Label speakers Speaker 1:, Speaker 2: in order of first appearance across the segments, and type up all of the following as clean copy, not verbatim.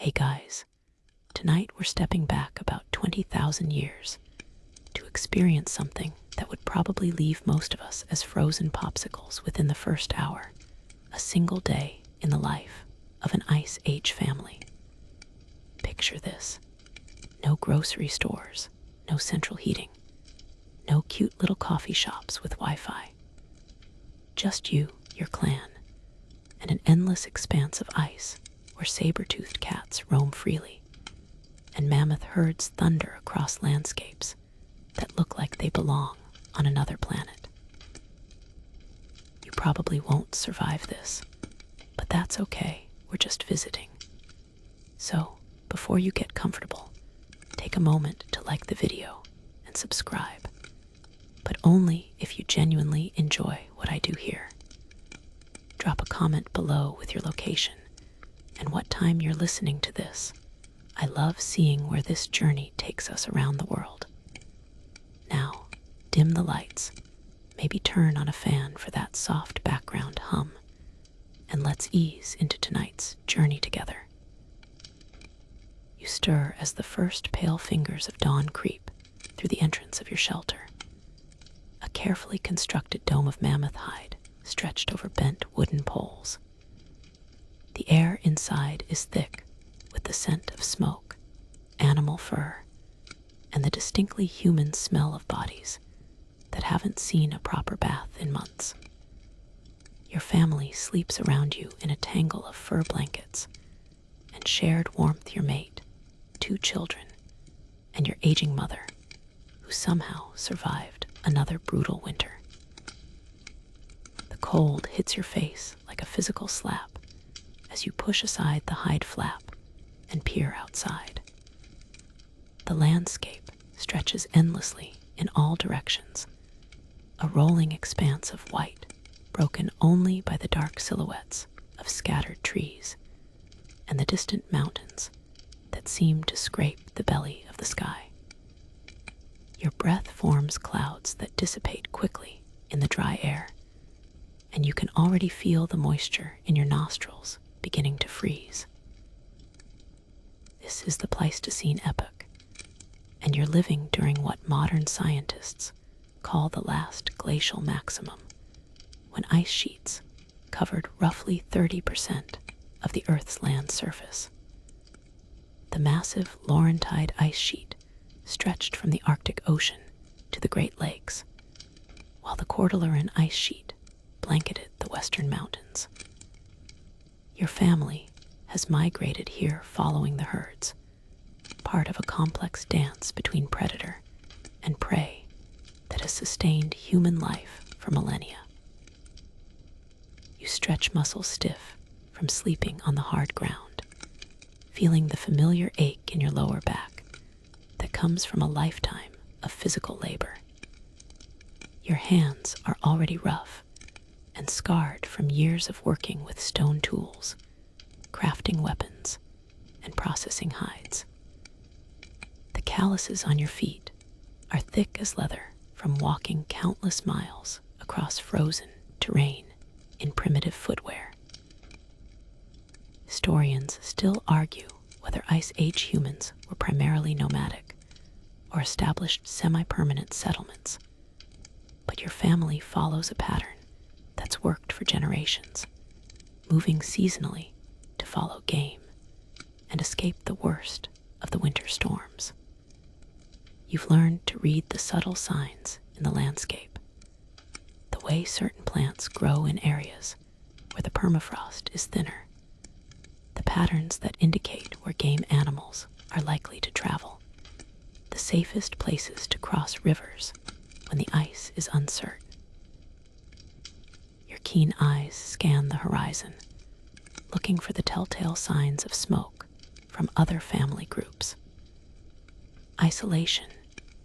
Speaker 1: Hey guys, tonight we're stepping back about 20,000 years to experience something that would probably leave most of us as frozen popsicles within the first hour, a single day in the life of an Ice Age family. Picture this: no grocery stores, no central heating, no cute little coffee shops with Wi-Fi. Just you, your clan, and an endless expanse of ice where saber-toothed cats roam freely, and mammoth herds thunder across landscapes that look like they belong on another planet. You probably won't survive this, but that's okay, we're just visiting. So, before you get comfortable, take a moment to like the video and subscribe, but only if you genuinely enjoy what I do here. Drop a comment below with your location and what time you're listening to this. I love seeing where this journey takes us around the world. Now, dim the lights, maybe turn on a fan for that soft background hum, and let's ease into tonight's journey together. You stir as the first pale fingers of dawn creep through the entrance of your shelter. A carefully constructed dome of mammoth hide stretched over bent wooden poles. The air inside is thick with the scent of smoke, animal fur, and the distinctly human smell of bodies that haven't seen a proper bath in months. Your family sleeps around you in a tangle of fur blankets and shared warmth. Your mate, 2 children, and your aging mother, who somehow survived another brutal winter. The cold hits your face like a physical slap as you push aside the hide flap and peer outside. The landscape stretches endlessly in all directions, a rolling expanse of white, broken only by the dark silhouettes of scattered trees and the distant mountains that seem to scrape the belly of the sky. Your breath forms clouds that dissipate quickly in the dry air, and you can already feel the moisture in your nostrils beginning to freeze. This is the Pleistocene epoch, and you're living during what modern scientists call the last glacial maximum, when ice sheets covered roughly 30% of the Earth's land surface. The massive Laurentide ice sheet stretched from the Arctic Ocean to the Great Lakes, while the Cordilleran ice sheet blanketed the western mountains. Your family has migrated here following the herds, part of a complex dance between predator and prey that has sustained human life for millennia. You stretch muscles stiff from sleeping on the hard ground, feeling the familiar ache in your lower back that comes from a lifetime of physical labor. Your hands are already rough and scarred from years of working with stone tools, crafting weapons, and processing hides. The calluses on your feet are thick as leather from walking countless miles across frozen terrain in primitive footwear. Historians still argue whether Ice Age humans were primarily nomadic or established semi-permanent settlements, but your family follows a pattern that's worked for generations, moving seasonally to follow game and escape the worst of the winter storms. You've learned to read the subtle signs in the landscape, the way certain plants grow in areas where the permafrost is thinner, the patterns that indicate where game animals are likely to travel, the safest places to cross rivers when the ice is uncertain. Your keen eyes scan the horizon, looking for the telltale signs of smoke from other family groups. Isolation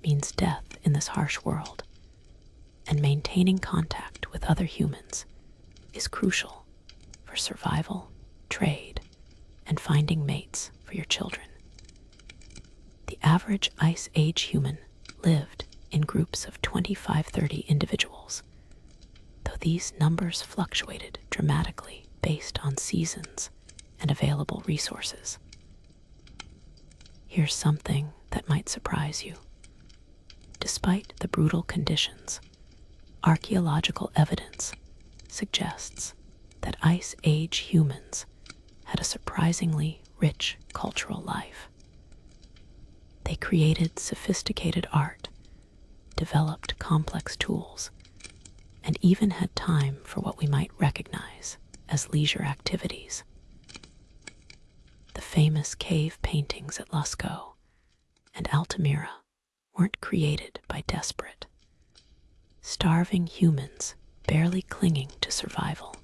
Speaker 1: means death in this harsh world, and maintaining contact with other humans is crucial for survival, trade, and finding mates for your children. The average Ice Age human lived in groups of 25-30 individuals, though these numbers fluctuated dramatically based on seasons and available resources. Here's something that might surprise you. Despite the brutal conditions, archaeological evidence suggests that Ice Age humans had a surprisingly rich cultural life. They created sophisticated art, developed complex tools, and even had time for what we might recognize as leisure activities. The famous cave paintings at Lascaux and Altamira weren't created by desperate, starving humans barely clinging to survival.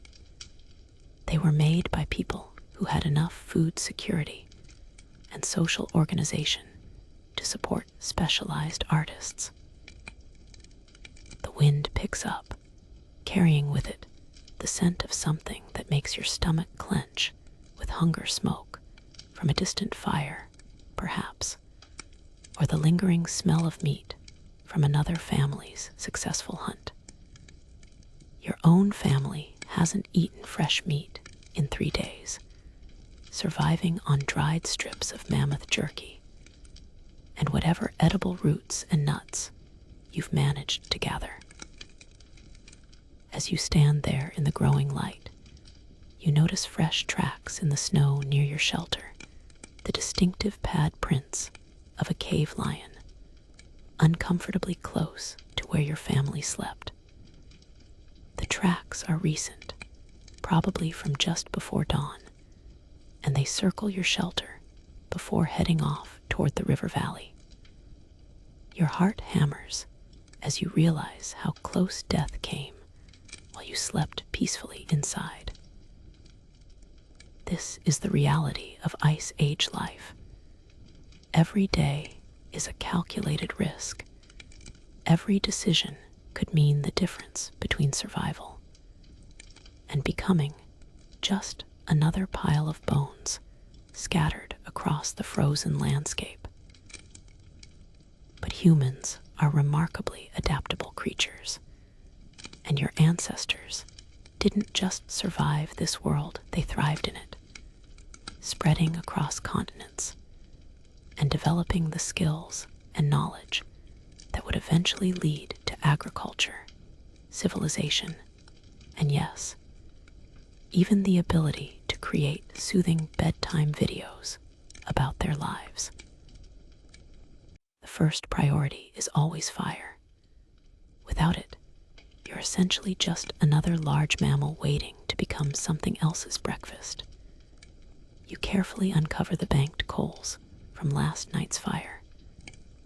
Speaker 1: They were made by people who had enough food security and social organization to support specialized artists. The wind picks up, carrying with it the scent of something that makes your stomach clench with hunger smoke from a distant fire, perhaps, or the lingering smell of meat from another family's successful hunt. Your own family hasn't eaten fresh meat in 3 days, surviving on dried strips of mammoth jerky and whatever edible roots and nuts you've managed to gather. As you stand there in the growing light, you notice fresh tracks in the snow near your shelter, the distinctive pad prints of a cave lion, uncomfortably close to where your family slept. The tracks are recent, probably from just before dawn, and they circle your shelter before heading off toward the river valley. Your heart hammers as you realize how close death came while you slept peacefully inside. This is the reality of Ice Age life. Every day is a calculated risk. Every decision could mean the difference between survival and becoming just another pile of bones scattered across the frozen landscape. But humans are remarkably adaptable creatures, and your ancestors didn't just survive this world, they thrived in it, spreading across continents and developing the skills and knowledge that would eventually lead to agriculture, civilization, and yes, even the ability to create soothing bedtime videos about their lives. The first priority is always fire. Without it, you're essentially just another large mammal waiting to become something else's breakfast. You carefully uncover the banked coals from last night's fire,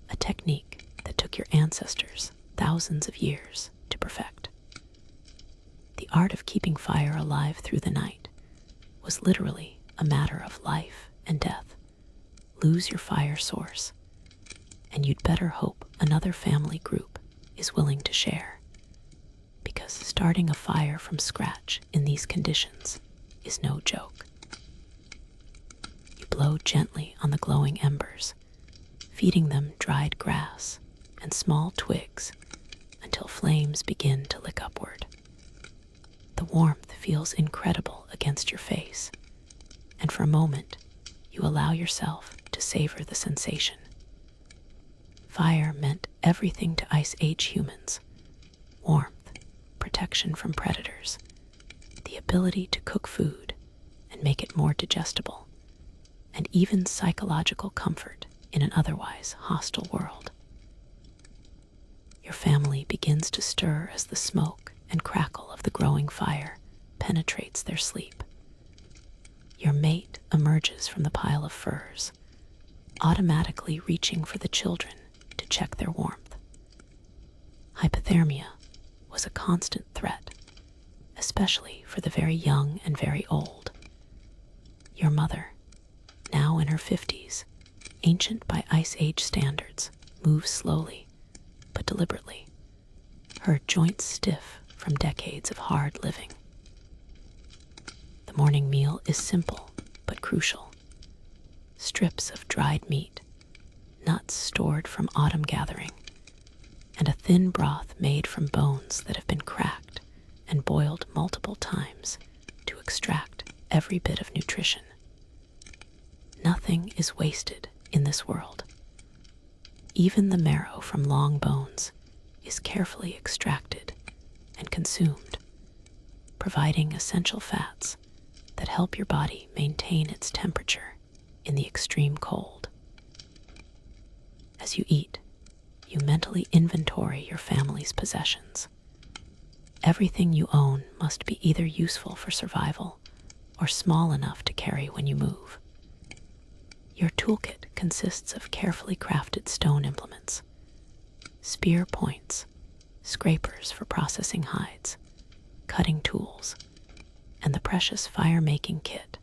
Speaker 1: a technique that took your ancestors thousands of years to perfect. The art of keeping fire alive through the night was literally a matter of life and death. Lose your fire source, and you'd better hope another family group is willing to share, because starting a fire from scratch in these conditions is no joke. You blow gently on the glowing embers, feeding them dried grass and small twigs until flames begin to lick upward. The warmth feels incredible against your face, and for a moment, you allow yourself to savor the sensation. Fire meant everything to Ice Age humans: warmth, protection from predators, the ability to cook food and make it more digestible, and even psychological comfort in an otherwise hostile world. Your family begins to stir as the smoke and crackle of the growing fire penetrates their sleep. Your mate emerges from the pile of furs, automatically reaching for the children to check their warmth. Hypothermia was a constant threat, especially for the very young and very old. Your mother, now in her 50s, ancient by Ice Age standards, moves slowly but deliberately, her joints stiff from decades of hard living. The morning meal is simple but crucial. Strips of dried meat, nuts stored from autumn gathering, and a thin broth made from bones that have been cracked and boiled multiple times to extract every bit of nutrition. Nothing is wasted in this world. Even the marrow from long bones is carefully extracted and consumed, providing essential fats that help your body maintain its temperature in the extreme cold. As you eat, you mentally inventory your family's possessions. Everything you own must be either useful for survival or small enough to carry when you move. Your toolkit consists of carefully crafted stone implements, spear points, scrapers for processing hides, cutting tools, and the precious fire-making kit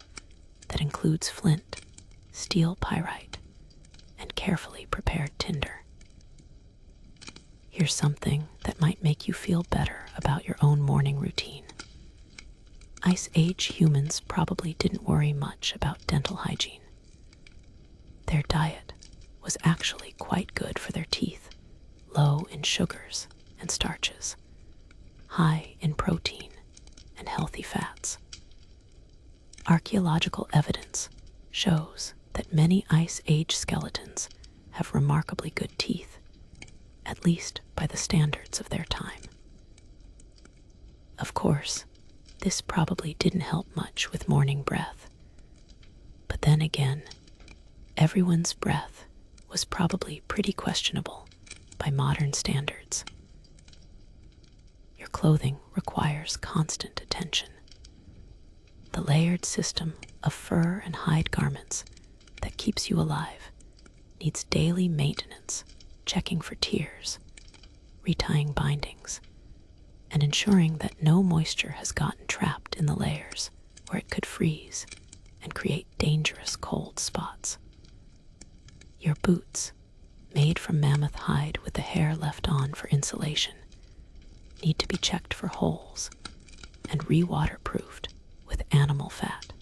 Speaker 1: that includes flint, steel pyrite, and carefully prepared tinder. Here's something that might make you feel better about your own morning routine. Ice Age humans probably didn't worry much about dental hygiene. Their diet was actually quite good for their teeth, low in sugars and starches, high in protein and healthy fats. Archaeological evidence shows that many Ice Age skeletons have remarkably good teeth, at least by the standards of their time. Of course, this probably didn't help much with morning breath. But then again, everyone's breath was probably pretty questionable by modern standards. Your clothing requires constant attention. The layered system of fur and hide garments that keeps you alive needs daily maintenance, checking for tears, retying bindings, and ensuring that no moisture has gotten trapped in the layers where it could freeze and create dangerous cold spots. Your boots, made from mammoth hide with the hair left on for insulation, need to be checked for holes and re-waterproofed with animal fat.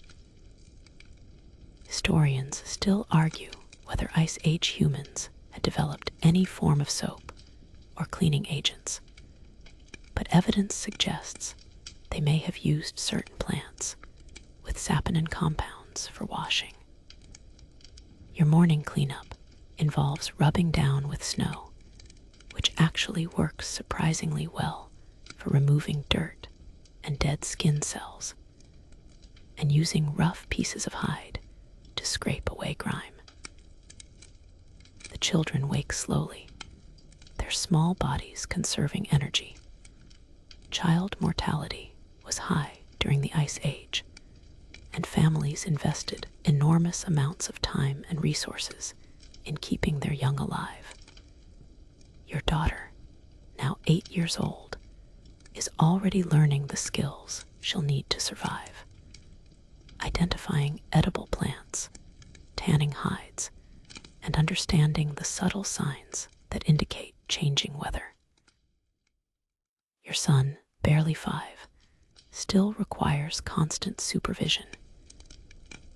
Speaker 1: Historians still argue whether Ice Age humans had developed any form of soap or cleaning agents, but evidence suggests they may have used certain plants with saponin compounds for washing. Your morning cleanup involves rubbing down with snow, which actually works surprisingly well for removing dirt and dead skin cells, and using rough pieces of hide to scrape away grime. The children wake slowly, their small bodies conserving energy. Child mortality was high during the Ice Age, and families invested enormous amounts of time and resources in keeping their young alive. Your daughter, now 8 years old, is already learning the skills she'll need to survive. Identifying edible plants, tanning hides, and understanding the subtle signs that indicate changing weather. Your son, barely 5, still requires constant supervision.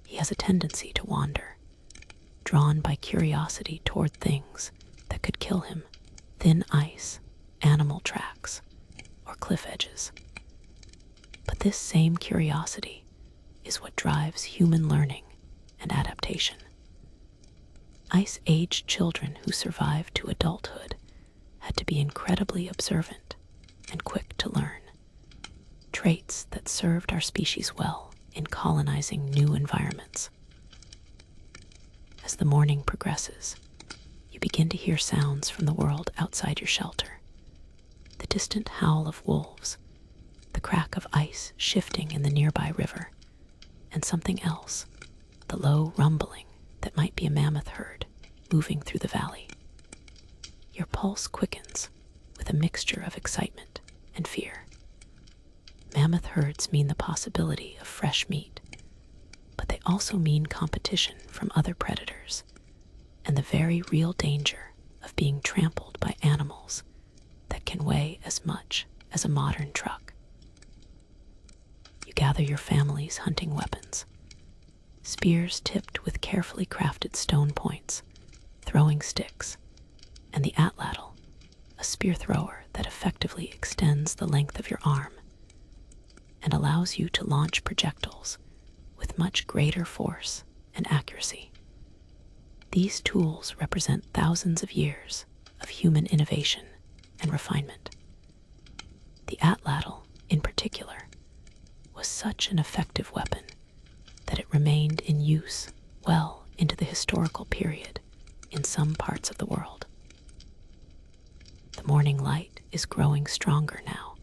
Speaker 1: He has a tendency to wander, drawn by curiosity toward things that could kill him: thin ice, animal tracks, or cliff edges. But this same curiosity is what drives human learning and adaptation. Ice Age children who survived to adulthood had to be incredibly observant and quick to learn, traits that served our species well in colonizing new environments. As the morning progresses, you begin to hear sounds from the world outside your shelter: the distant howl of wolves, the crack of ice shifting in the nearby river, and something else, the low rumbling that might be a mammoth herd moving through the valley. Your pulse quickens with a mixture of excitement and fear. Mammoth herds mean the possibility of fresh meat, but they also mean competition from other predators and the very real danger of being trampled by animals that can weigh as much as a modern truck. You gather your family's hunting weapons: spears tipped with carefully crafted stone points, throwing sticks, and the atlatl, a spear thrower that effectively extends the length of your arm and allows you to launch projectiles with much greater force and accuracy. These tools represent thousands of years of human innovation and refinement. The atlatl, in particular, was such an effective weapon that it remained in use well into the historical period in some parts of the world. The morning light is growing stronger now,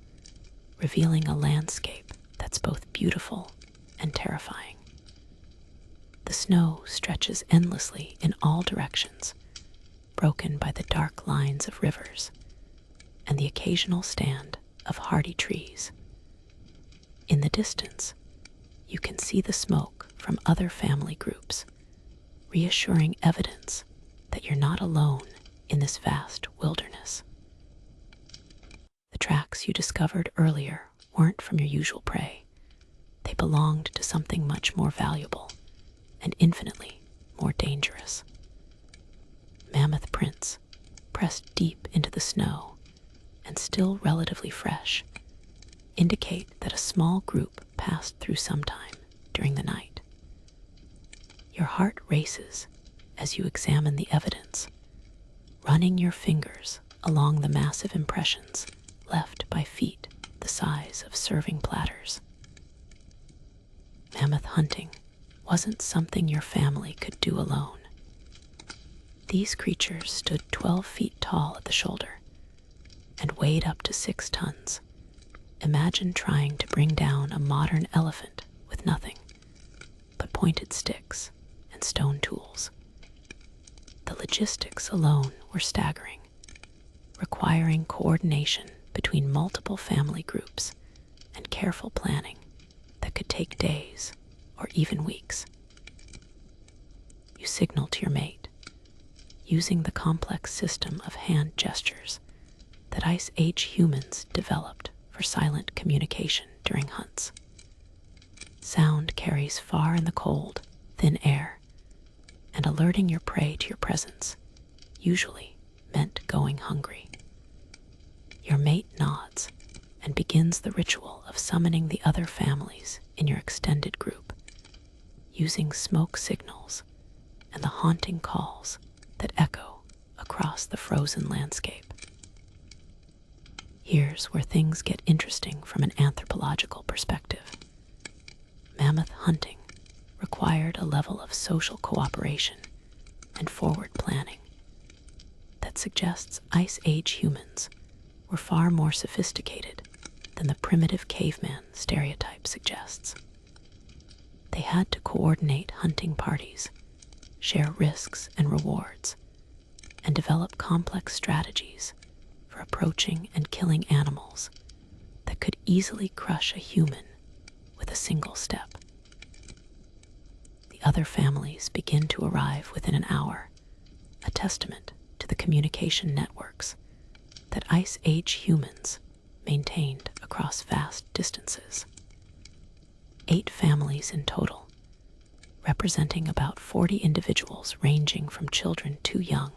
Speaker 1: revealing a landscape that's both beautiful and terrifying. The snow stretches endlessly in all directions, broken by the dark lines of rivers and the occasional stand of hardy trees. In the distance, you can see the smoke from other family groups, reassuring evidence that you're not alone in this vast wilderness. The tracks you discovered earlier weren't from your usual prey. They belonged to something much more valuable and infinitely more dangerous. Mammoth prints, pressed deep into the snow and still relatively fresh, indicate that a small group passed through sometime during the night. Your heart races as you examine the evidence, running your fingers along the massive impressions left by feet the size of serving platters. Mammoth hunting wasn't something your family could do alone. These creatures stood 12 feet tall at the shoulder and weighed up to 6 tons. Imagine trying to bring down a modern elephant with nothing but pointed sticks and stone tools. The logistics alone were staggering, requiring coordination between multiple family groups and careful planning that could take days or even weeks. You signal to your mate, using the complex system of hand gestures that Ice Age humans developed for silent communication during hunts. Sound carries far in the cold, thin air, and alerting your prey to your presence usually meant going hungry. Your mate nods and begins the ritual of summoning the other families in your extended group, using smoke signals and the haunting calls that echo across the frozen landscape. Here's where things get interesting from an anthropological perspective. Mammoth hunting required a level of social cooperation and forward planning that suggests Ice Age humans were far more sophisticated than the primitive caveman stereotype suggests. They had to coordinate hunting parties, share risks and rewards, and develop complex strategies for approaching and killing animals that could easily crush a human with a single step. The other families begin to arrive within an hour, a testament to the communication networks that Ice Age humans maintained across vast distances. 8 families in total, representing about 40 individuals ranging from children too young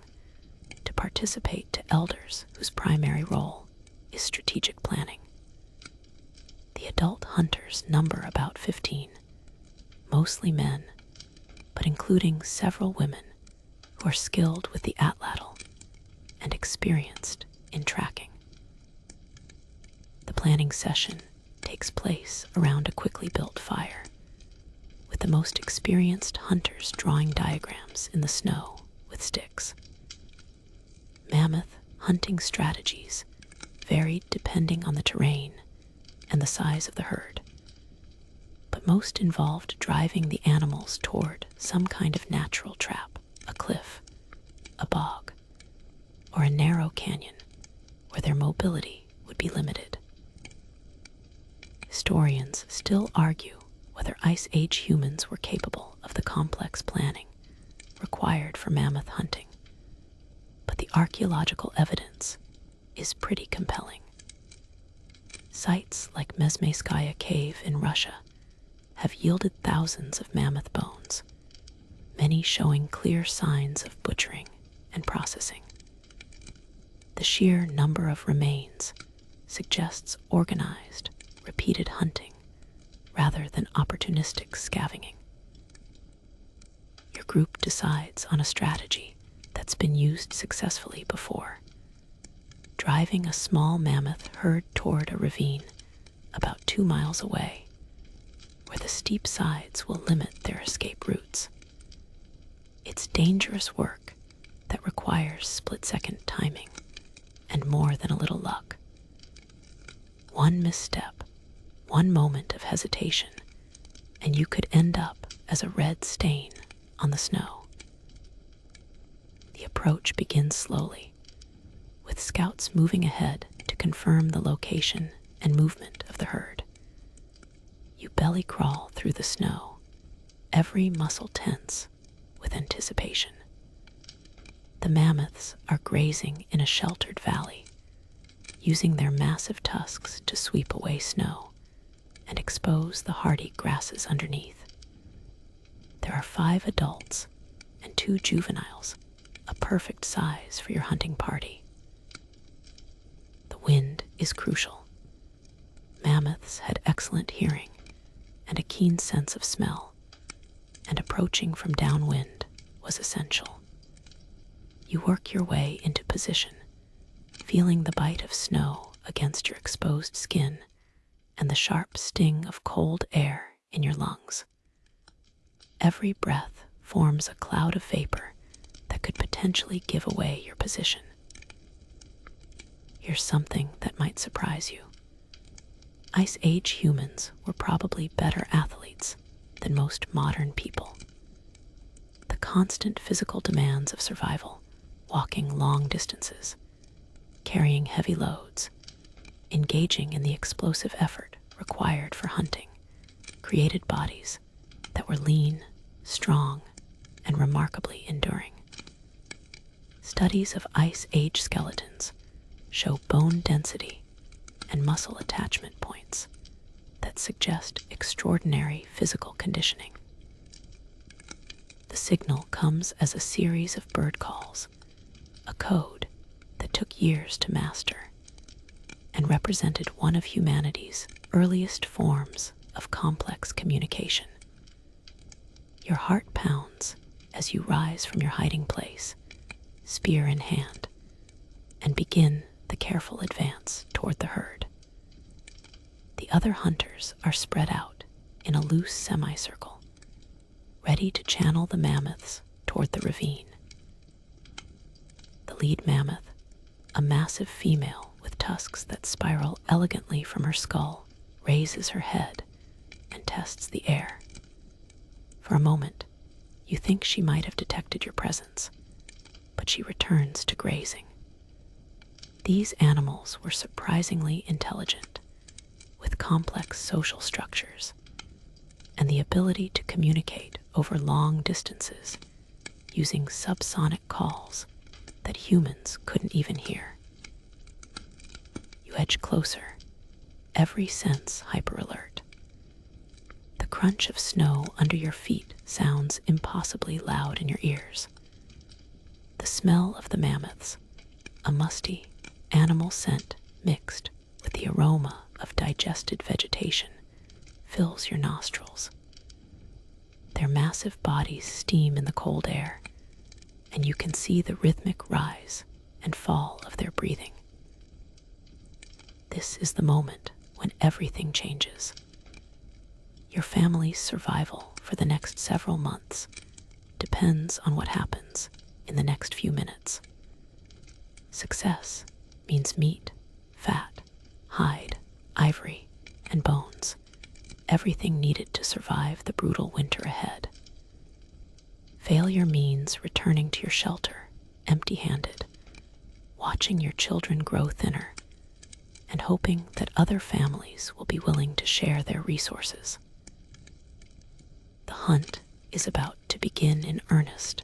Speaker 1: to participate to elders whose primary role is strategic planning. The adult hunters number about 15, mostly men, but including several women who are skilled with the atlatl and experienced in tracking. The planning session takes place around a quickly built fire, with the most experienced hunters drawing diagrams in the snow with sticks. Mammoth hunting strategies varied depending on the terrain and the size of the herd, but most involved driving the animals toward some kind of natural trap, a cliff, a bog, or a narrow canyon where their mobility would be limited. Historians still argue whether Ice Age humans were capable of the complex planning required for mammoth hunting, but the archaeological evidence is pretty compelling. Sites like Mezmeyskaya Cave in Russia have yielded thousands of mammoth bones, many showing clear signs of butchering and processing. The sheer number of remains suggests organized, repeated hunting rather than opportunistic scavenging. your group decides on a strategy that's been used successfully before, driving a small mammoth herd toward a ravine about 2 miles away, where the steep sides will limit their escape routes. It's dangerous work that requires split-second timing and more than a little luck. One misstep, one moment of hesitation, and you could end up as a red stain on the snow. The approach begins slowly, with scouts moving ahead to confirm the location and movement of the herd. You belly crawl through the snow, every muscle tense with anticipation. The mammoths are grazing in a sheltered valley, using their massive tusks to sweep away snow and expose the hardy grasses underneath. There are 5 adults and 2 juveniles, a perfect size for your hunting party. The wind is crucial. Mammoths had excellent hearing and a keen sense of smell, and approaching from downwind was essential. You work your way into position, feeling the bite of snow against your exposed skin and the sharp sting of cold air in your lungs. Every breath forms a cloud of vapor that could potentially give away your position. Here's something that might surprise you. Ice Age humans were probably better athletes than most modern people. The constant physical demands of survival, walking long distances, carrying heavy loads, engaging in the explosive effort required for hunting, created bodies that were lean, strong, and remarkably enduring. Studies of Ice Age skeletons show bone density and muscle attachment points that suggest extraordinary physical conditioning. The signal comes as a series of bird calls, a code that took years to master and represented one of humanity's earliest forms of complex communication. Your heart pounds as you rise from your hiding place, spear in hand, and begin the careful advance toward the herd. The other hunters are spread out in a loose semicircle, ready to channel the mammoths toward the ravine. The lead mammoth, a massive female with tusks that spiral elegantly from her skull, raises her head and tests the air. For a moment, you think she might have detected your presence, but she returns to grazing. These animals were surprisingly intelligent, with complex social structures and the ability to communicate over long distances using subsonic calls that humans couldn't even hear. You edge closer, every sense hyper-alert. The crunch of snow under your feet sounds impossibly loud in your ears. The smell of the mammoths, a musty, animal scent mixed with the aroma of digested vegetation, fills your nostrils. Their massive bodies steam in the cold air, and you can see the rhythmic rise and fall of their breathing. This is the moment when everything changes. Your family's survival for the next several months depends on what happens in the next few minutes. Success means meat, fat, hide, ivory, and bones, everything needed to survive the brutal winter ahead. Failure means returning to your shelter empty-handed, watching your children grow thinner, and hoping that other families will be willing to share their resources. The hunt is about to begin in earnest,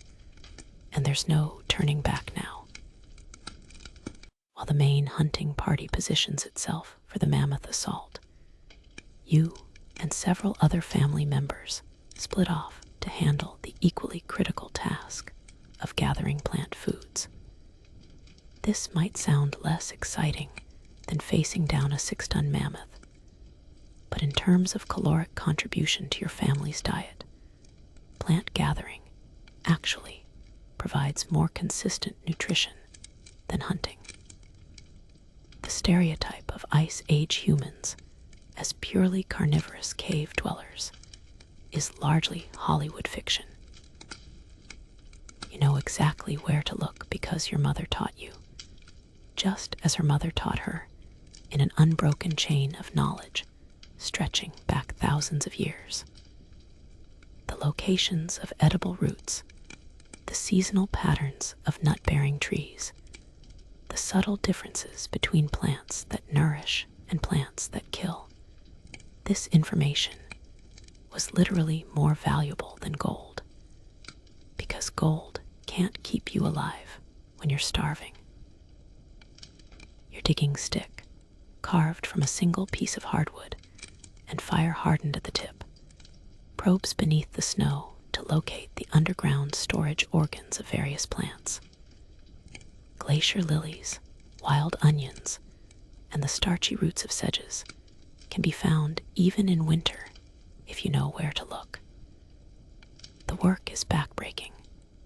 Speaker 1: and there's no turning back now. While the main hunting party positions itself for the mammoth assault, you and several other family members split off to handle the equally critical task of gathering plant foods. This might sound less exciting than facing down a 6-ton mammoth, but in terms of caloric contribution to your family's diet, plant gathering actually provides more consistent nutrition than hunting. The stereotype of Ice Age humans as purely carnivorous cave dwellers is largely Hollywood fiction. You know exactly where to look because your mother taught you, just as her mother taught her, in an unbroken chain of knowledge stretching back thousands of years. The locations of edible roots, the seasonal patterns of nut-bearing trees, the subtle differences between plants that nourish and plants that kill. This information was literally more valuable than gold, because gold can't keep you alive when you're starving. Your digging stick, carved from a single piece of hardwood and fire-hardened at the tip, probes beneath the snow to locate the underground storage organs of various plants. Glacier lilies, wild onions, and the starchy roots of sedges can be found even in winter if you know where to look. The work is backbreaking,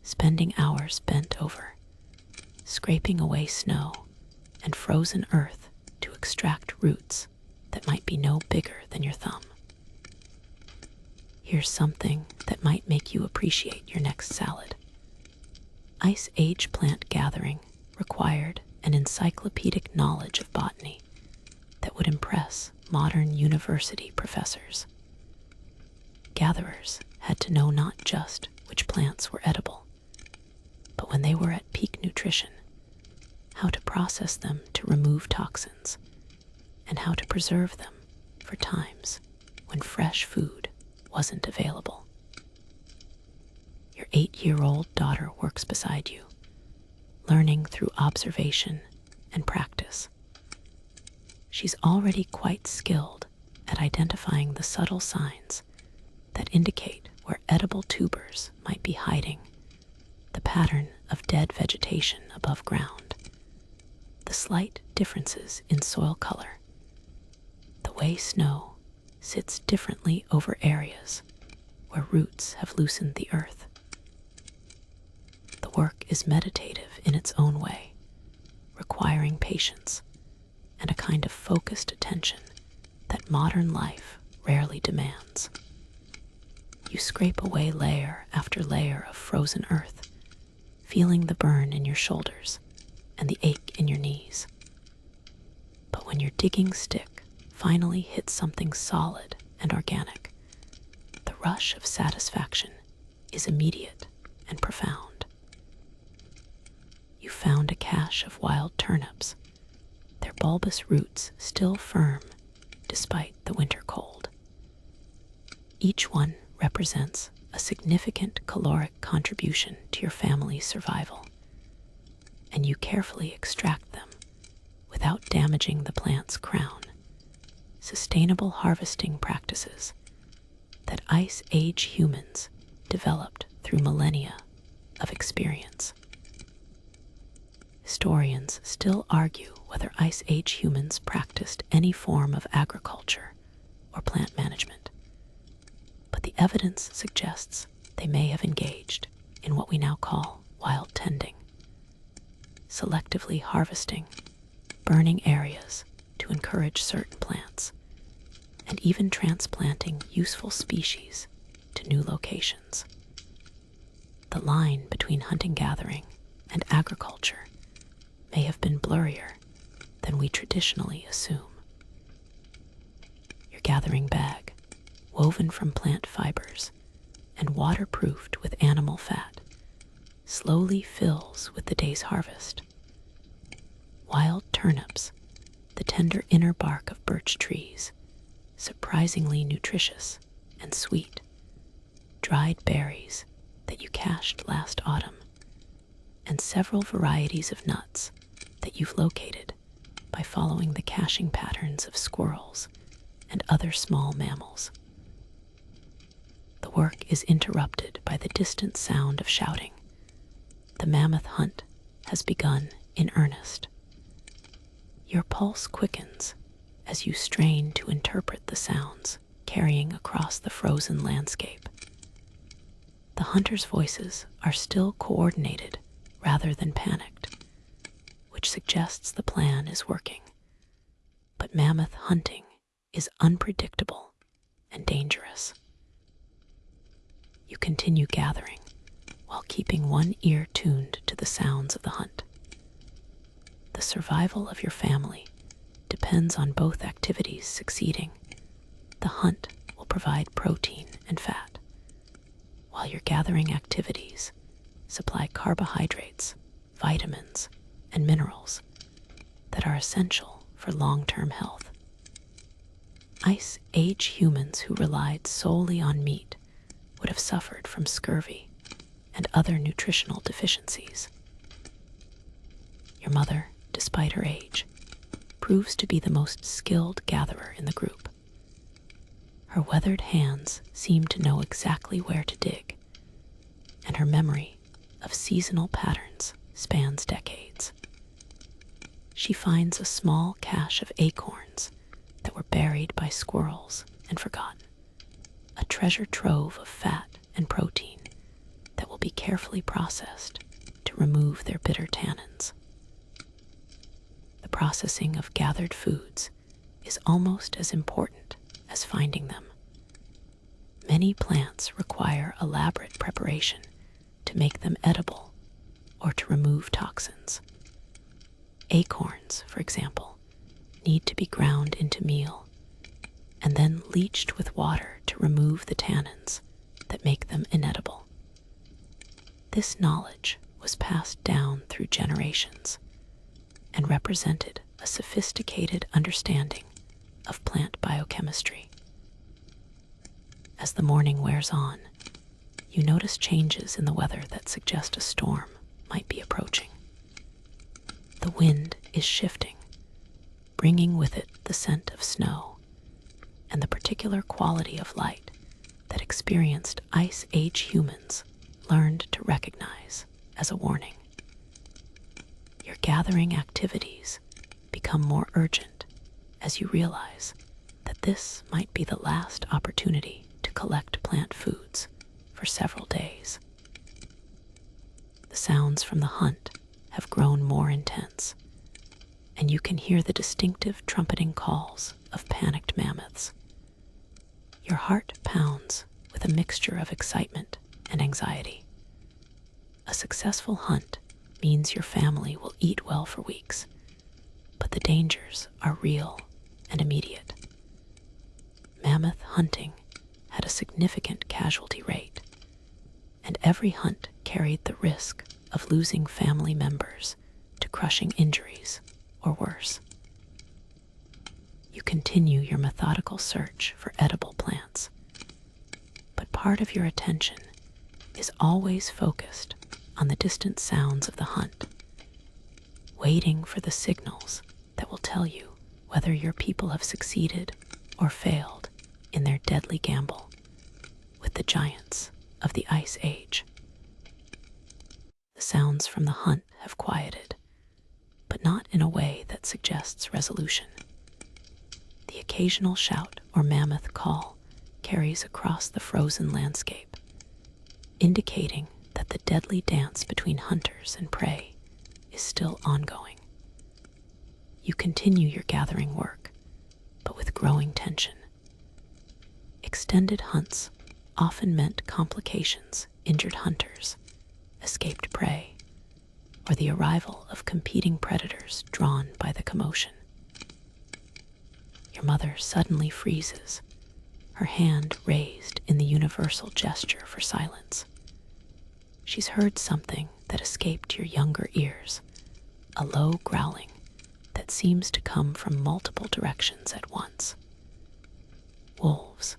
Speaker 1: spending hours bent over, scraping away snow and frozen earth to extract roots that might be no bigger than your thumb. Here's something that might make you appreciate your next salad. Ice Age plant gathering required an encyclopedic knowledge of botany that would impress modern university professors. Gatherers had to know not just which plants were edible, but when they were at peak nutrition, how to process them to remove toxins, and how to preserve them for times when fresh food wasn't available. Your 8-year-old daughter works beside you, learning through observation and practice. She's already quite skilled at identifying the subtle signs that indicate where edible tubers might be hiding, the pattern of dead vegetation above ground, the slight differences in soil color, the way snow sits differently over areas where roots have loosened the earth. The work is meditative in its own way, requiring patience and a kind of focused attention that modern life rarely demands. You scrape away layer after layer of frozen earth, feeling the burn in your shoulders and the ache in your knees. But when your digging stick finally hits something solid and organic, the rush of satisfaction is immediate and profound. You found a cache of wild turnips, their bulbous roots still firm despite the winter cold. Each one represents a significant caloric contribution to your family's survival, and you carefully extract them without damaging the plant's crown. Sustainable harvesting practices that Ice Age humans developed through millennia of experience. Historians still argue whether Ice Age humans practiced any form of agriculture or plant management, but the evidence suggests they may have engaged in what we now call wild tending, selectively harvesting, burning areas to encourage certain plants, and even transplanting useful species to new locations. The line between hunting-gathering and agriculture may have been blurrier than we traditionally assume. Your gathering bag, woven from plant fibers and waterproofed with animal fat, slowly fills with the day's harvest. Wild turnips, the tender inner bark of birch trees, surprisingly nutritious and sweet, dried berries that you cached last autumn, and several varieties of nuts that you've located by following the caching patterns of squirrels and other small mammals. The work is interrupted by the distant sound of shouting. The mammoth hunt has begun in earnest. Your pulse quickens as you strain to interpret the sounds carrying across the frozen landscape. The hunter's voices are still coordinated rather than panicked, which suggests the plan is working. But mammoth hunting is unpredictable and dangerous. You continue gathering while keeping one ear tuned to the sounds of the hunt. The survival of your family depends on both activities succeeding. The hunt will provide protein and fat, while your gathering activities supply carbohydrates, vitamins, and minerals that are essential for long-term health. Ice Age humans who relied solely on meat would have suffered from scurvy and other nutritional deficiencies. Your mother, despite her age, proves to be the most skilled gatherer in the group. Her weathered hands seem to know exactly where to dig, and her memory of seasonal patterns spans decades. She finds a small cache of acorns that were buried by squirrels and forgotten, a treasure trove of fat and protein that will be carefully processed to remove their bitter tannins. The processing of gathered foods is almost as important as finding them. Many plants require elaborate preparation to make them edible or to remove toxins. Acorns, for example, need to be ground into meal and then leached with water to remove the tannins that make them inedible. This knowledge was passed down through generations and represented a sophisticated understanding of plant biochemistry. As the morning wears on, you notice changes in the weather that suggest a storm might be approaching. The wind is shifting, bringing with it the scent of snow and the particular quality of light that experienced Ice Age humans learned to recognize as a warning. Your gathering activities become more urgent as you realize that this might be the last opportunity to collect plant foods for several days. The sounds from the hunt have grown more intense, and you can hear the distinctive trumpeting calls of panicked mammoths. Your heart pounds with a mixture of excitement and anxiety. A successful hunt means your family will eat well for weeks, but the dangers are real and immediate. Mammoth hunting had a significant casualty rate, and every hunt carried the risk of losing family members to crushing injuries or worse. You continue your methodical search for edible plants, but part of your attention is always focused on the distant sounds of the hunt, waiting for the signals that will tell you whether your people have succeeded or failed in their deadly gamble with the giants of the Ice Age. The sounds from the hunt have quieted, but not in a way that suggests resolution. The occasional shout or mammoth call carries across the frozen landscape, indicating that the deadly dance between hunters and prey is still ongoing. You continue your gathering work, but with growing tension. Extended hunts often meant complications, injured hunters, escaped prey, or the arrival of competing predators drawn by the commotion. Your mother suddenly freezes, her hand raised in the universal gesture for silence. She's heard something that escaped your younger ears, a low growling that seems to come from multiple directions at once. Wolves.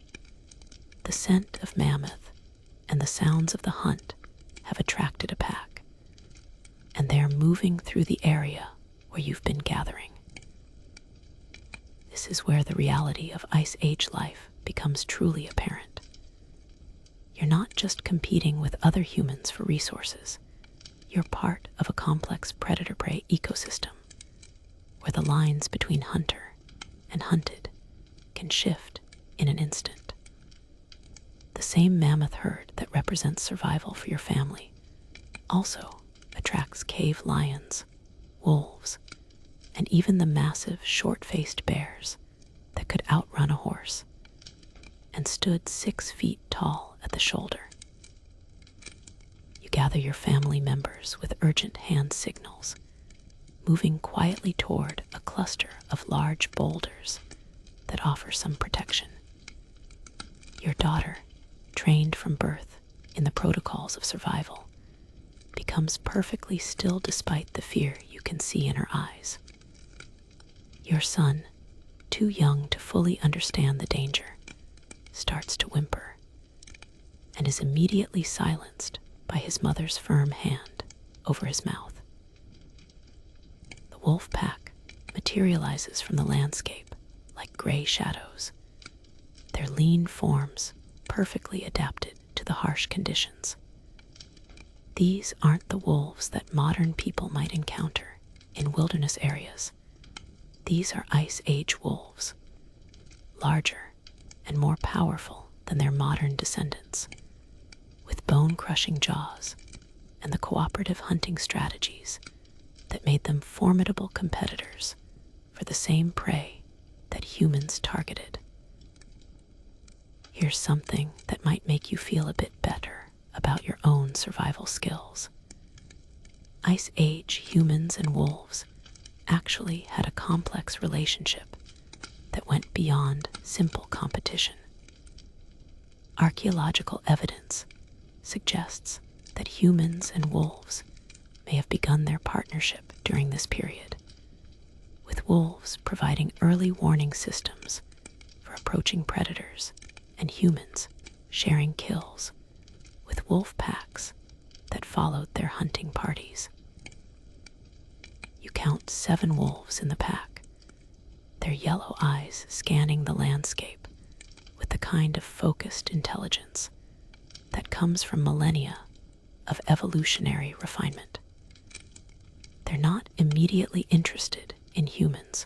Speaker 1: The scent of mammoth and the sounds of the hunt have attracted a pack, and they are moving through the area where you've been gathering. This is where the reality of Ice Age life becomes truly apparent. You're not just competing with other humans for resources. You're part of a complex predator-prey ecosystem where the lines between hunter and hunted can shift in an instant. The same mammoth herd that represents survival for your family also attracts cave lions, wolves, and even the massive short-faced bears that could outrun a horse and stood 6 feet tall at the shoulder. You gather your family members with urgent hand signals, moving quietly toward a cluster of large boulders that offer some protection. Your daughter, trained from birth in the protocols of survival, becomes perfectly still despite the fear you can see in her eyes. Your son, too young to fully understand the danger, starts to whimper and is immediately silenced by his mother's firm hand over his mouth. The wolf pack materializes from the landscape like gray shadows, their lean forms perfectly adapted to the harsh conditions. These aren't the wolves that modern people might encounter in wilderness areas. These are Ice Age wolves, larger and more powerful than their modern descendants, with bone-crushing jaws and the cooperative hunting strategies that made them formidable competitors for the same prey that humans targeted. Here's something that might make you feel a bit better about your own survival skills. Ice Age humans and wolves actually had a complex relationship that went beyond simple competition. Archaeological evidence suggests that humans and wolves may have begun their partnership during this period, with wolves providing early warning systems for approaching predators and humans sharing kills with wolf packs that followed their hunting parties. You count 7 wolves in the pack, their yellow eyes scanning the landscape with the kind of focused intelligence that comes from millennia of evolutionary refinement. They're not immediately interested in humans.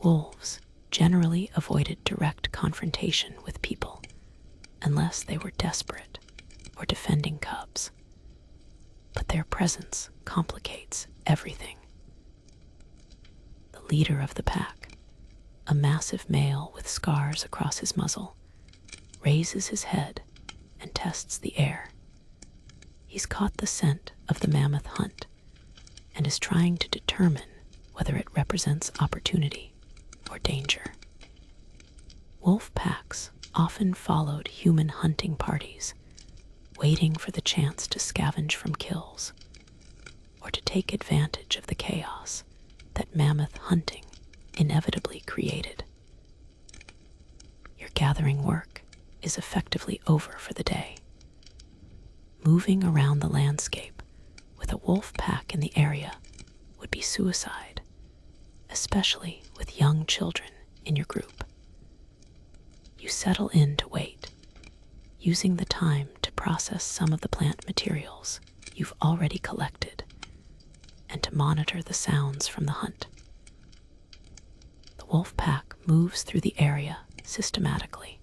Speaker 1: Wolves generally avoided direct confrontation with people unless they were desperate or defending cubs. But their presence complicates everything. The leader of the pack, a massive male with scars across his muzzle, raises his head and tests the air. He's caught the scent of the mammoth hunt and is trying to determine whether it represents opportunity or danger. Wolf packs often followed human hunting parties, waiting for the chance to scavenge from kills or to take advantage of the chaos that mammoth hunting inevitably created. Your gathering work is effectively over for the day. Moving around the landscape with a wolf pack in the area would be suicide, especially with young children in your group. You settle in to wait, using the time to process some of the plant materials you've already collected and to monitor the sounds from the hunt. The wolf pack moves through the area systematically,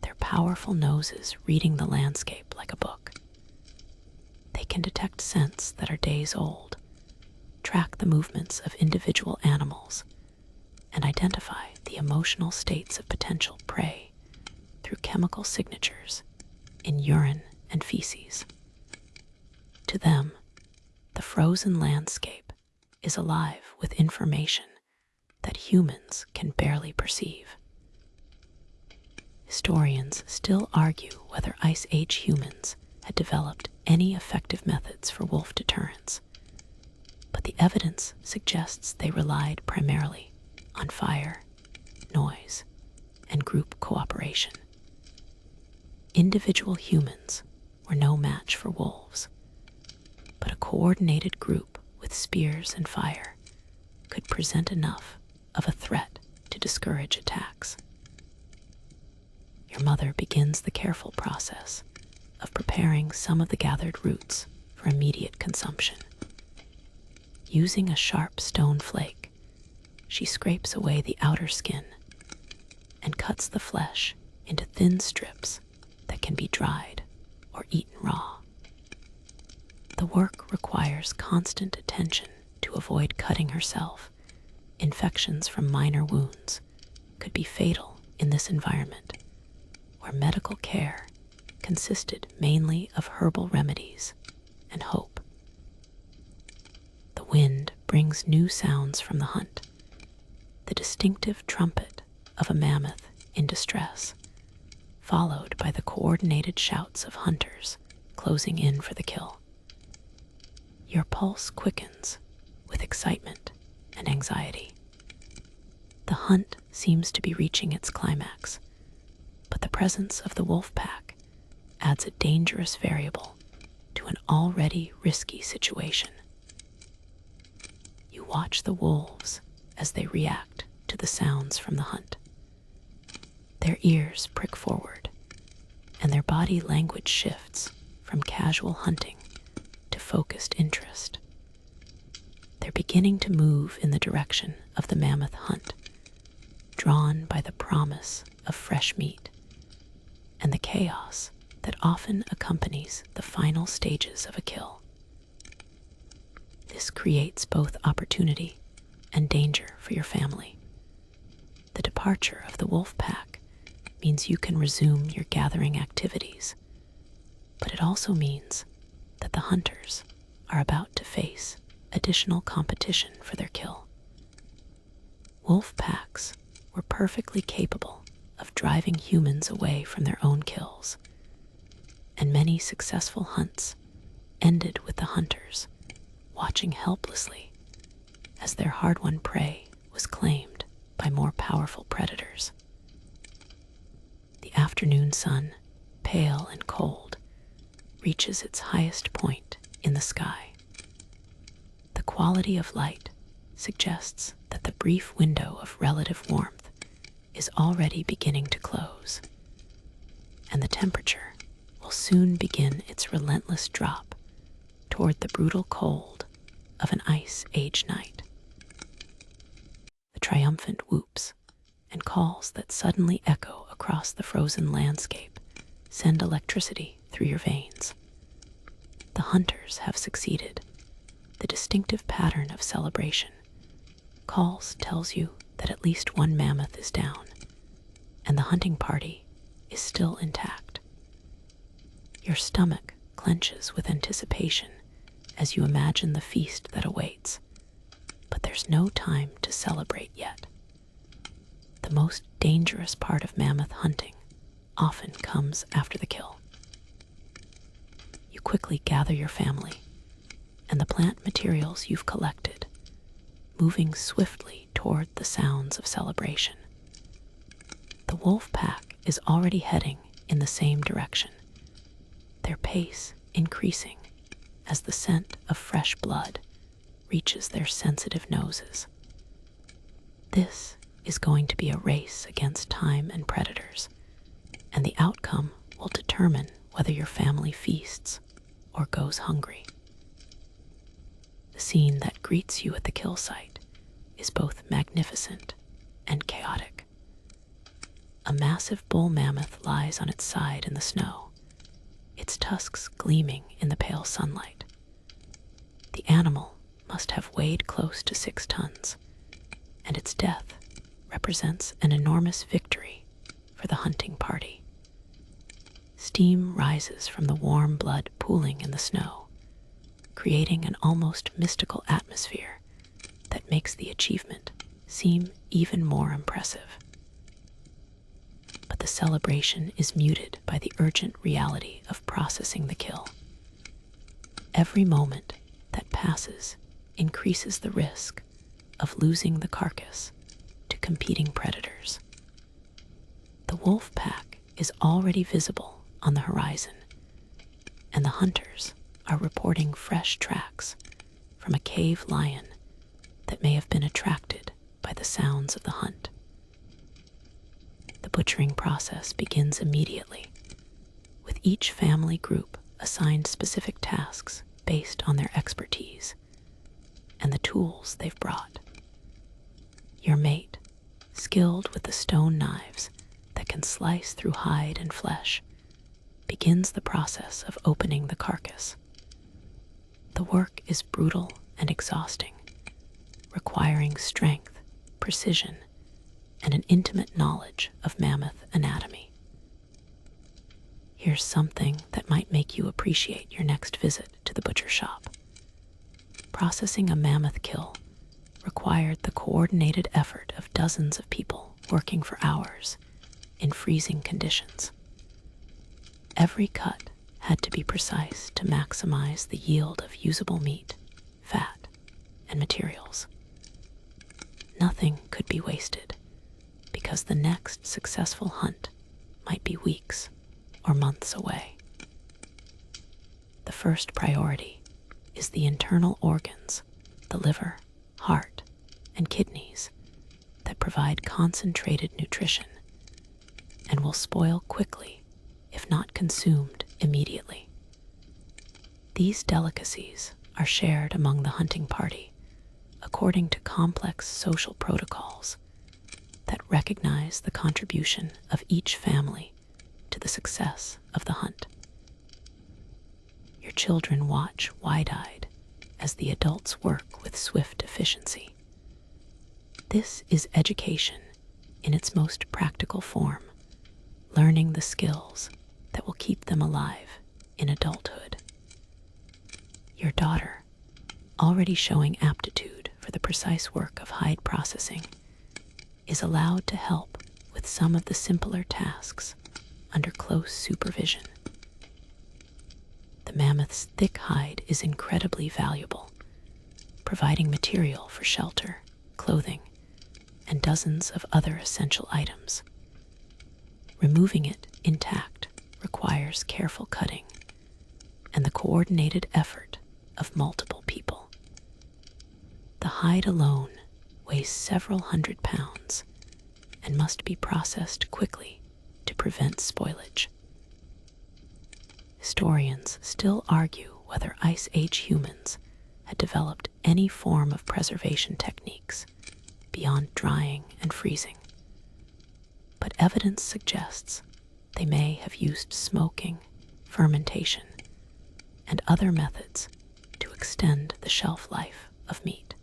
Speaker 1: their powerful noses reading the landscape like a book. They can detect scents that are days old, track the movements of individual animals, and identify the emotional states of potential prey through chemical signatures in urine and feces. To them, the frozen landscape is alive with information that humans can barely perceive. Historians still argue whether Ice Age humans had developed any effective methods for wolf deterrence, but the evidence suggests they relied primarily on fire, noise, and group cooperation. Individual humans were no match for wolves, but a coordinated group with spears and fire could present enough of a threat to discourage attacks. Your mother begins the careful process of preparing some of the gathered roots for immediate consumption. Using a sharp stone flake, she scrapes away the outer skin and cuts the flesh into thin strips that can be dried or eaten raw. The work requires constant attention to avoid cutting herself. Infections from minor wounds could be fatal in this environment, where medical care consisted mainly of herbal remedies and hope. The wind brings new sounds from the hunt, the distinctive trumpet of a mammoth in distress, followed by the coordinated shouts of hunters closing in for the kill. Your pulse quickens with excitement and anxiety. The hunt seems to be reaching its climax, but the presence of the wolf pack adds a dangerous variable to an already risky situation. You watch the wolves as they react to the sounds from the hunt. Their ears prick forward, and their body language shifts from casual hunting to focused interest. They're beginning to move in the direction of the mammoth hunt, drawn by the promise of fresh meat and the chaos that often accompanies the final stages of a kill. This creates both opportunity and danger for your family. The departure of the wolf pack means you can resume your gathering activities, but it also means that the hunters are about to face additional competition for their kill. Wolf packs were perfectly capable of driving humans away from their own kills, and many successful hunts ended with the hunters watching helplessly as their hard-won prey was claimed by more powerful predators. The afternoon sun, pale and cold, reaches its highest point in the sky. The quality of light suggests that the brief window of relative warmth is already beginning to close, and the temperature will soon begin its relentless drop toward the brutal cold of an ice-age night. The triumphant whoops and calls that suddenly echo across the frozen landscape send electricity through your veins. The hunters have succeeded. The distinctive pattern of celebration calls tells you that at least one mammoth is down, and the hunting party is still intact. Your stomach clenches with anticipation as you imagine the feast that awaits, but there's no time to celebrate yet. The most dangerous part of mammoth hunting often comes after the kill. You quickly gather your family and the plant materials you've collected, moving swiftly toward the sounds of celebration. The wolf pack is already heading in the same direction, their pace increasing as the scent of fresh blood reaches their sensitive noses. This is going to be a race against time and predators, and the outcome will determine whether your family feasts or goes hungry. The scene that greets you at the kill site is both magnificent and chaotic. A massive bull mammoth lies on its side in the snow, its tusks gleaming in the pale sunlight. The animal must have weighed close to 6 tons, and its death represents an enormous victory for the hunting party. Steam rises from the warm blood pooling in the snow, creating an almost mystical atmosphere that makes the achievement seem even more impressive. But the celebration is muted by the urgent reality of processing the kill. Every moment that passes increases the risk of losing the carcass to competing predators. The wolf pack is already visible on the horizon, and the hunters are reporting fresh tracks from a cave lion that may have been attracted by the sounds of the hunt. The butchering process begins immediately, with each family group assigned specific tasks based on their expertise and the tools they've brought. Your mate, skilled with the stone knives that can slice through hide and flesh, begins the process of opening the carcass. The work is brutal and exhausting, requiring strength, precision, and an intimate knowledge of mammoth anatomy. Here's something that might make you appreciate your next visit to the butcher shop. Processing a mammoth kill required the coordinated effort of dozens of people working for hours in freezing conditions. Every cut had to be precise to maximize the yield of usable meat, fat, and materials. Nothing could be wasted, because the next successful hunt might be weeks or months away. The first priority is the internal organs, the liver, heart, and kidneys, that provide concentrated nutrition and will spoil quickly if not consumed immediately. These delicacies are shared among the hunting party according to complex social protocols that recognize the contribution of each family to the success of the hunt. Your children watch wide-eyed as the adults work with swift efficiency. This is education in its most practical form, learning the skills that will keep them alive in adulthood. Your daughter, already showing aptitude for the precise work of hide processing, is allowed to help with some of the simpler tasks under close supervision. The mammoth's thick hide is incredibly valuable, providing material for shelter, clothing, and dozens of other essential items. Removing it intact requires careful cutting and the coordinated effort of multiple people. The hide alone weighs several hundred pounds and must be processed quickly to prevent spoilage. Historians still argue whether Ice Age humans had developed any form of preservation techniques beyond drying and freezing, but evidence suggests they may have used smoking, fermentation, and other methods to extend the shelf life of meat.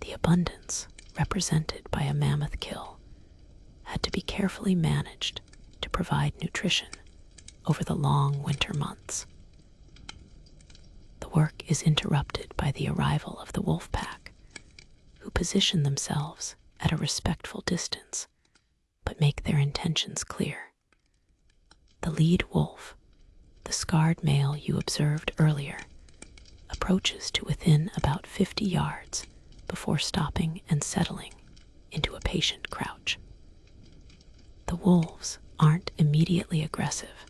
Speaker 1: The abundance represented by a mammoth kill had to be carefully managed to provide nutrition over the long winter months. The work is interrupted by the arrival of the wolf pack, who position themselves at a respectful distance but make their intentions clear. The lead wolf, the scarred male you observed earlier, approaches to within about 50 yards before stopping and settling into a patient crouch. The wolves aren't immediately aggressive,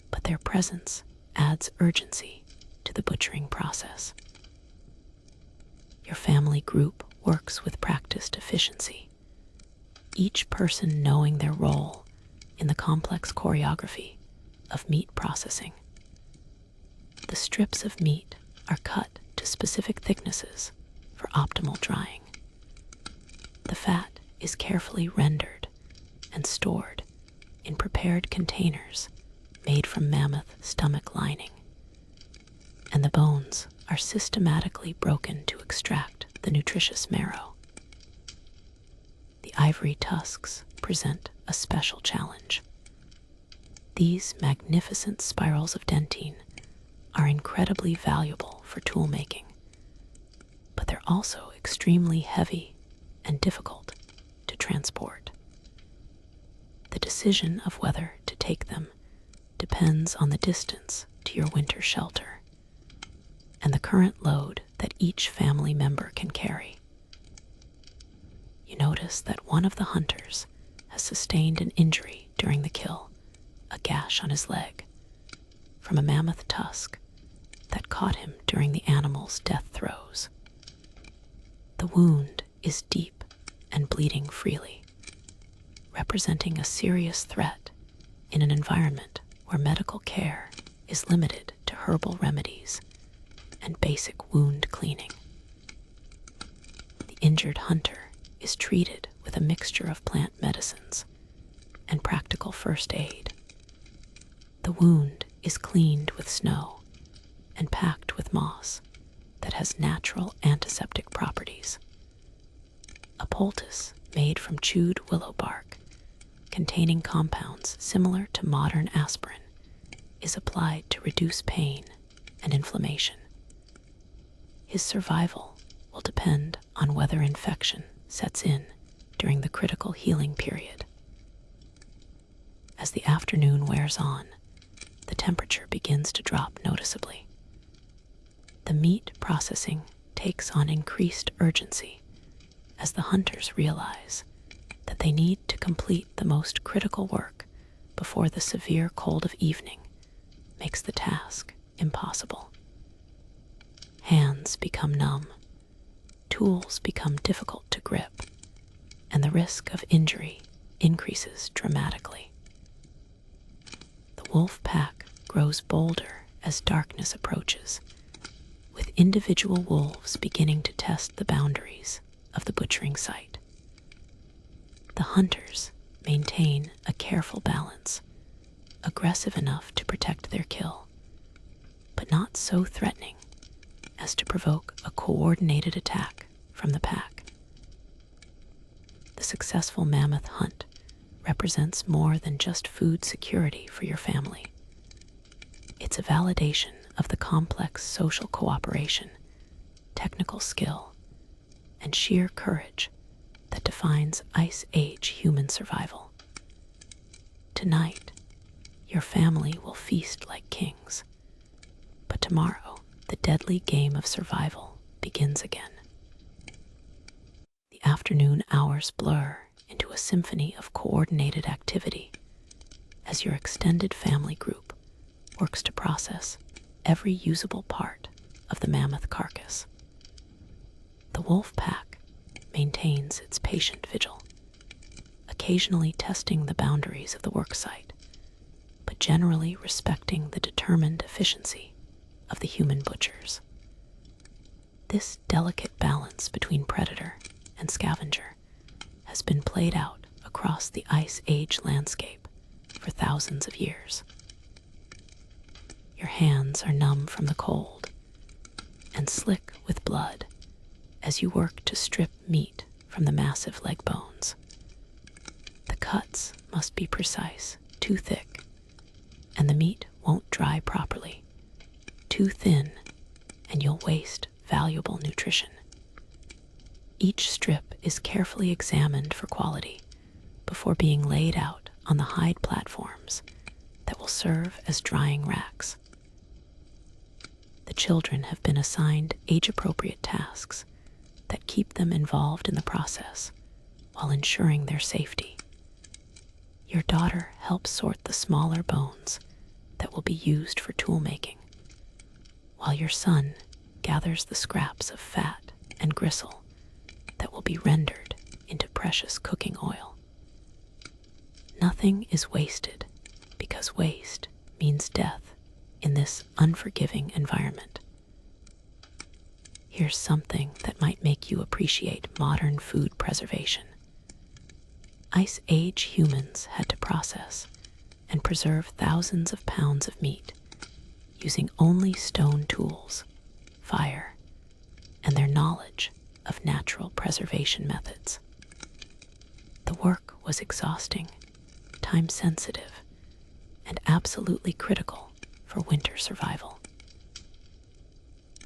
Speaker 1: but their presence adds urgency to the butchering process. Your family group works with practiced efficiency, each person knowing their role in the complex choreography of meat processing. The strips of meat are cut to specific thicknesses for optimal drying. The fat is carefully rendered and stored in prepared containers made from mammoth stomach lining, and the bones are systematically broken to extract the nutritious marrow. The ivory tusks present a special challenge. These magnificent spirals of dentine are incredibly valuable for tool making, but they're also extremely heavy and difficult to transport. The decision of whether to take them depends on the distance to your winter shelter and the current load that each family member can carry. You notice that one of the hunters has sustained an injury during the kill, a gash on his leg, from a mammoth tusk that caught him during the animal's death throes. The wound is deep and bleeding freely, representing a serious threat in an environment where medical care is limited to herbal remedies and basic wound cleaning. The injured hunter is treated with a mixture of plant medicines and practical first aid, The wound is cleaned with snow and packed with moss that has natural antiseptic properties. A poultice made from chewed willow bark, containing compounds similar to modern aspirin, is applied to reduce pain and inflammation. His survival will depend on whether infection sets in during the critical healing period. As the afternoon wears on, the temperature begins to drop noticeably. The meat processing takes on increased urgency as the hunters realize that they need to complete the most critical work before the severe cold of evening makes the task impossible. Hands become numb, tools become difficult to grip, and the risk of injury increases dramatically. The wolf pack grows bolder as darkness approaches, with individual wolves beginning to test the boundaries of the butchering site. The hunters maintain a careful balance, aggressive enough to protect their kill, but not so threatening as to provoke a coordinated attack from the pack. The successful mammoth hunt represents more than just food security for your family. It's a validation of the complex social cooperation, technical skill, and sheer courage that defines Ice Age human survival. Tonight, your family will feast like kings, but tomorrow, the deadly game of survival begins again. The afternoon hours blur into a symphony of coordinated activity as your extended family group works to process every usable part of the mammoth carcass. The wolf pack maintains its patient vigil, occasionally testing the boundaries of the worksite, but generally respecting the determined efficiency of the human butchers. This delicate balance between predator and scavenger has been played out across the Ice Age landscape for thousands of years. Your hands are numb from the cold and slick with blood as you work to strip meat from the massive leg bones. The cuts must be precise, too thick, and the meat won't dry properly. Too thin, and you'll waste valuable nutrition. Each strip is carefully examined for quality before being laid out on the hide platforms that will serve as drying racks. The children have been assigned age-appropriate tasks that keep them involved in the process while ensuring their safety. Your daughter helps sort the smaller bones that will be used for tool making, while your son gathers the scraps of fat and gristle that will be rendered into precious cooking oil. Nothing is wasted because waste means death in this unforgiving environment. Here's something that might make you appreciate modern food preservation. Ice Age humans had to process and preserve thousands of pounds of meat using only stone tools, fire, and their knowledge of natural preservation methods. The work was exhausting, time-sensitive, and absolutely critical for winter survival.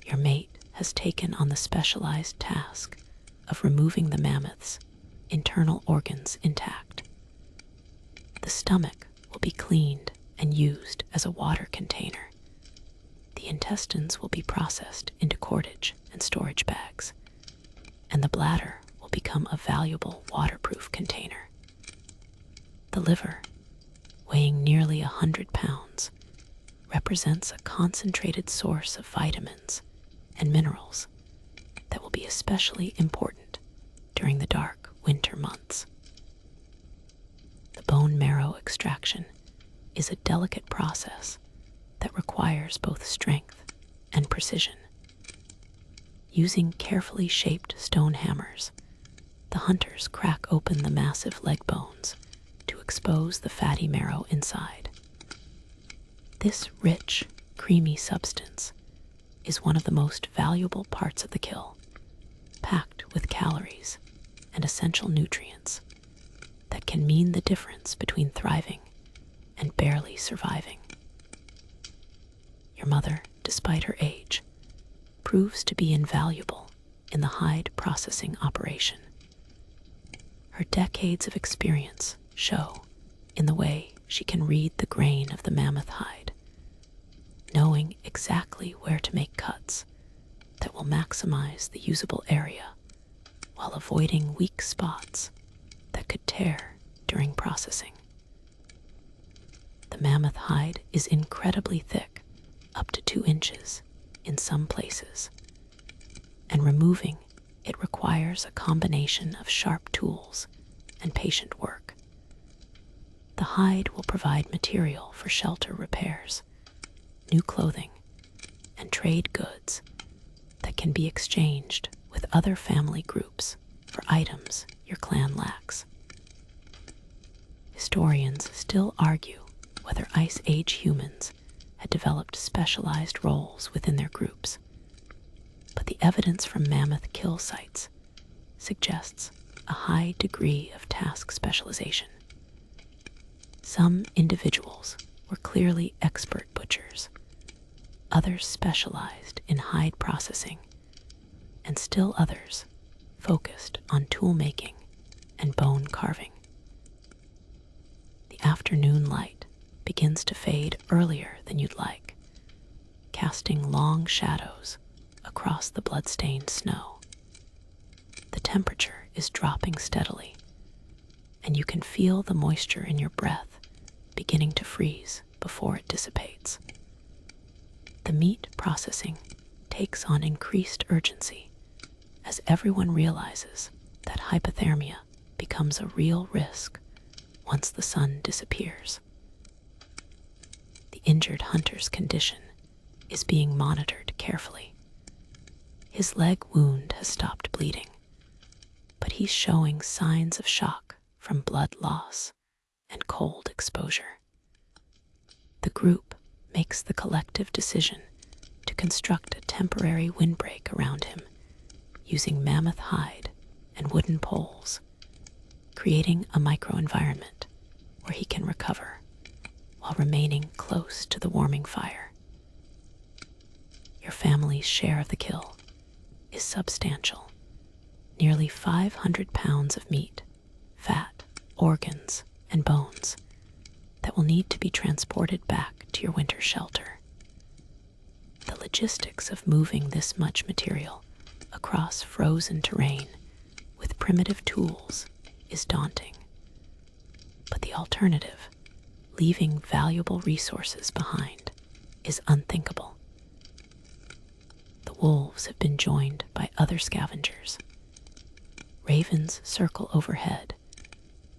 Speaker 1: Your mate has taken on the specialized task of removing the mammoth's internal organs intact. The stomach will be cleaned and used as a water container. The intestines will be processed into cordage and storage bags, and the bladder will become a valuable waterproof container. The liver, weighing nearly 100 pounds, represents a concentrated source of vitamins and minerals that will be especially important during the dark winter months. The bone marrow extraction is a delicate process that requires both strength and precision. Using carefully shaped stone hammers, the hunters crack open the massive leg bones to expose the fatty marrow inside. This rich, creamy substance is one of the most valuable parts of the kill, packed with calories and essential nutrients that can mean the difference between thriving and barely surviving. Your mother, despite her age, proves to be invaluable in the hide processing operation. Her decades of experience show in the way she can read the grain of the mammoth hide, knowing exactly where to make cuts that will maximize the usable area while avoiding weak spots that could tear during processing. The mammoth hide is incredibly thick, up to 2 inches in some places, and removing it requires a combination of sharp tools and patient work. The hide will provide material for shelter repairs, new clothing, and trade goods that can be exchanged with other family groups for items your clan lacks. Historians still argue whether Ice Age humans had developed specialized roles within their groups, but the evidence from mammoth kill sites suggests a high degree of task specialization. Some individuals were clearly expert butchers, others specialized in hide processing, and still others focused on tool making and bone carving. The afternoon light begins to fade earlier than you'd like, casting long shadows across the blood-stained snow. The temperature is dropping steadily, and you can feel the moisture in your breath beginning to freeze before it dissipates. The meat processing takes on increased urgency as everyone realizes that hypothermia becomes a real risk once the sun disappears. The injured hunter's condition is being monitored carefully. His leg wound has stopped bleeding, but he's showing signs of shock from blood loss and cold exposure. The group makes the collective decision to construct a temporary windbreak around him using mammoth hide and wooden poles, creating a microenvironment where he can recover while remaining close to the warming fire. Your family's share of the kill is substantial, nearly 500 pounds of meat, fat, organs, and bones that will need to be transported back to your winter shelter. The logistics of moving this much material across frozen terrain with primitive tools is daunting. But the alternative, leaving valuable resources behind, is unthinkable. The wolves have been joined by other scavengers. Ravens circle overhead,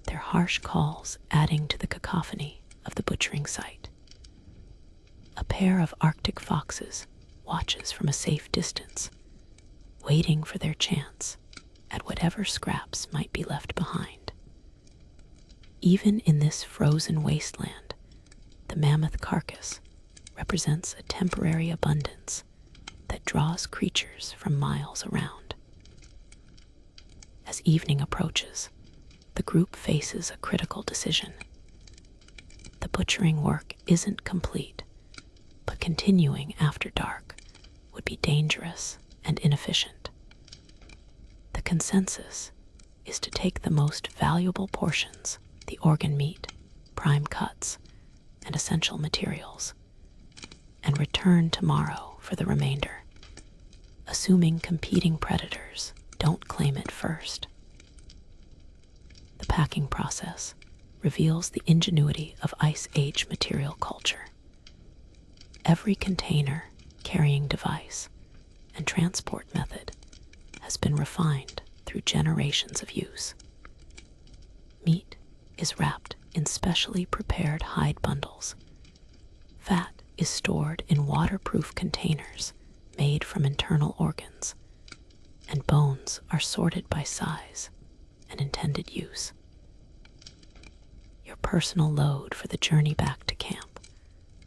Speaker 1: their harsh calls adding to the cacophony of the butchering site. A pair of Arctic foxes watches from a safe distance, waiting for their chance at whatever scraps might be left behind. Even in this frozen wasteland, the mammoth carcass represents a temporary abundance that draws creatures from miles around. As evening approaches, the group faces a critical decision. The butchering work isn't complete, but continuing after dark would be dangerous and inefficient. The consensus is to take the most valuable portions, the organ meat, prime cuts, and essential materials, and return tomorrow for the remainder, assuming competing predators don't claim it first. The packing process reveals the ingenuity of Ice Age material culture. Every container, carrying device, and transport method has been refined through generations of use. Meat is wrapped in specially prepared hide bundles. Fat is stored in waterproof containers made from internal organs, and bones are sorted by size and intended use. Your personal load for the journey back to camp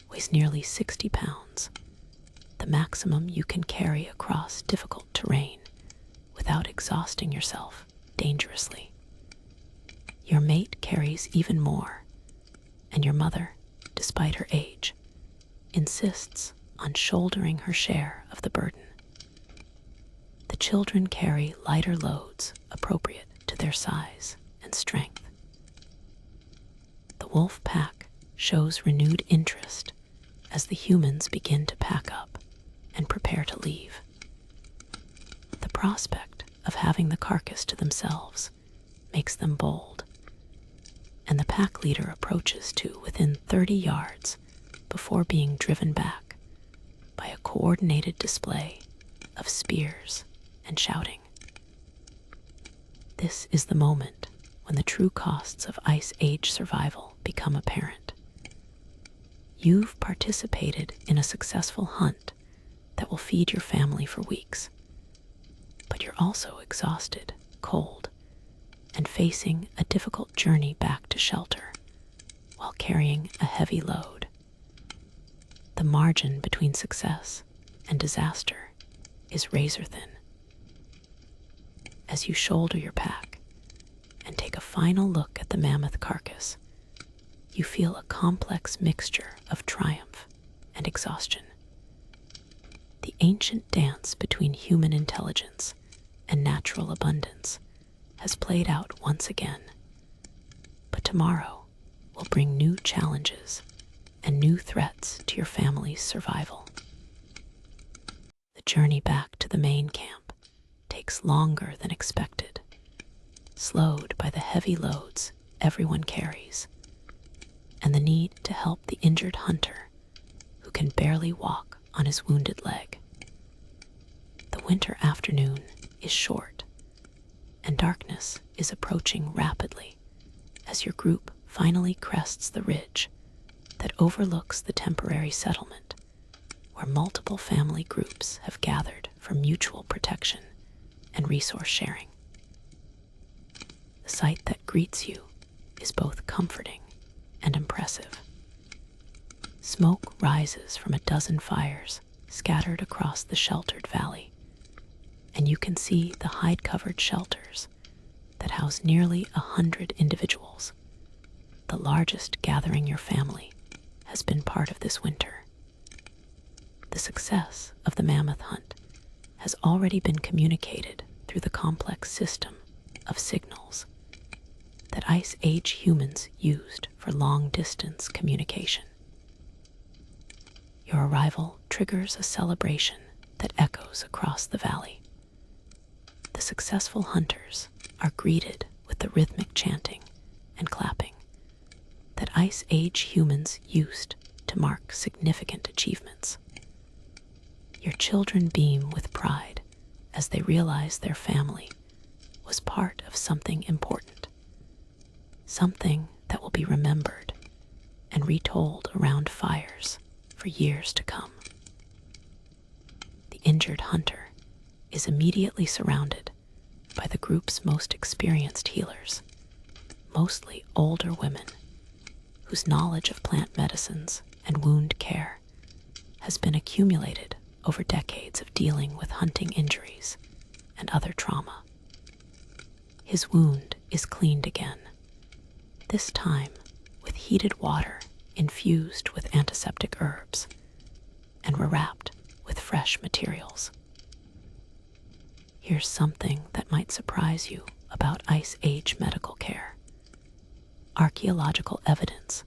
Speaker 1: weighs nearly 60 pounds, the maximum you can carry across difficult terrain without exhausting yourself dangerously. Your mate carries even more, and your mother, despite her age, insists on shouldering her share of the burden. The children carry lighter loads appropriate to their size and strength. The wolf pack shows renewed interest as the humans begin to pack up and prepare to leave. The prospect of having the carcass to themselves makes them bold, and the pack leader approaches to within 30 yards before being driven back by a coordinated display of spears and shouting. This is the moment when the true costs of Ice Age survival become apparent. You've participated in a successful hunt that will feed your family for weeks, but you're also exhausted, cold, and facing a difficult journey back to shelter while carrying a heavy load. The margin between success and disaster is razor thin. As you shoulder your pack and take a final look at the mammoth carcass, you feel a complex mixture of triumph and exhaustion. The ancient dance between human intelligence and natural abundance has played out once again, but tomorrow will bring new challenges and new threats to your family's survival. The journey back to the main camp takes longer than expected, slowed by the heavy loads everyone carries and the need to help the injured hunter who can barely walk on his wounded leg. The winter afternoon is short, and darkness is approaching rapidly as your group finally crests the ridge that overlooks the temporary settlement where multiple family groups have gathered for mutual protection and resource sharing. The sight that greets you is both comforting and impressive. Smoke rises from a dozen fires scattered across the sheltered valley, and you can see the hide-covered shelters that house nearly 100 individuals. The largest gathering your family has been part of this winter. The success of the mammoth hunt has already been communicated through the complex system of signals that Ice Age humans used for long-distance communication. Your arrival triggers a celebration that echoes across the valley. The successful hunters are greeted with the rhythmic chanting and clapping that Ice Age humans used to mark significant achievements. Your children beam with pride as they realize their family was part of something important, something that will be remembered and retold around fires for years to come. The injured hunter is immediately surrounded by the group's most experienced healers, mostly older women whose knowledge of plant medicines and wound care has been accumulated over decades of dealing with hunting injuries and other trauma. His wound is cleaned again, this time with heated water infused with antiseptic herbs and rewrapped with fresh materials. Here's something that might surprise you about Ice Age medical care. Archaeological evidence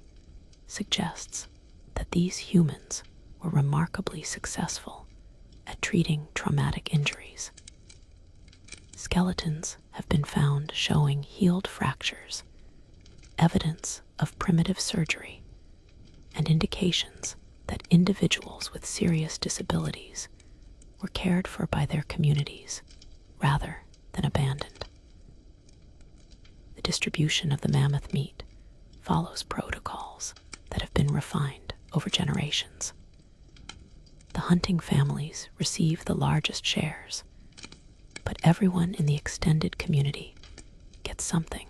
Speaker 1: suggests that these humans were remarkably successful at treating traumatic injuries. Skeletons have been found showing healed fractures, evidence of primitive surgery, and indications that individuals with serious disabilities were cared for by their communities rather than abandoned. The distribution of the mammoth meat follows protocols that have been refined over generations. The hunting families receive the largest shares, but everyone in the extended community gets something,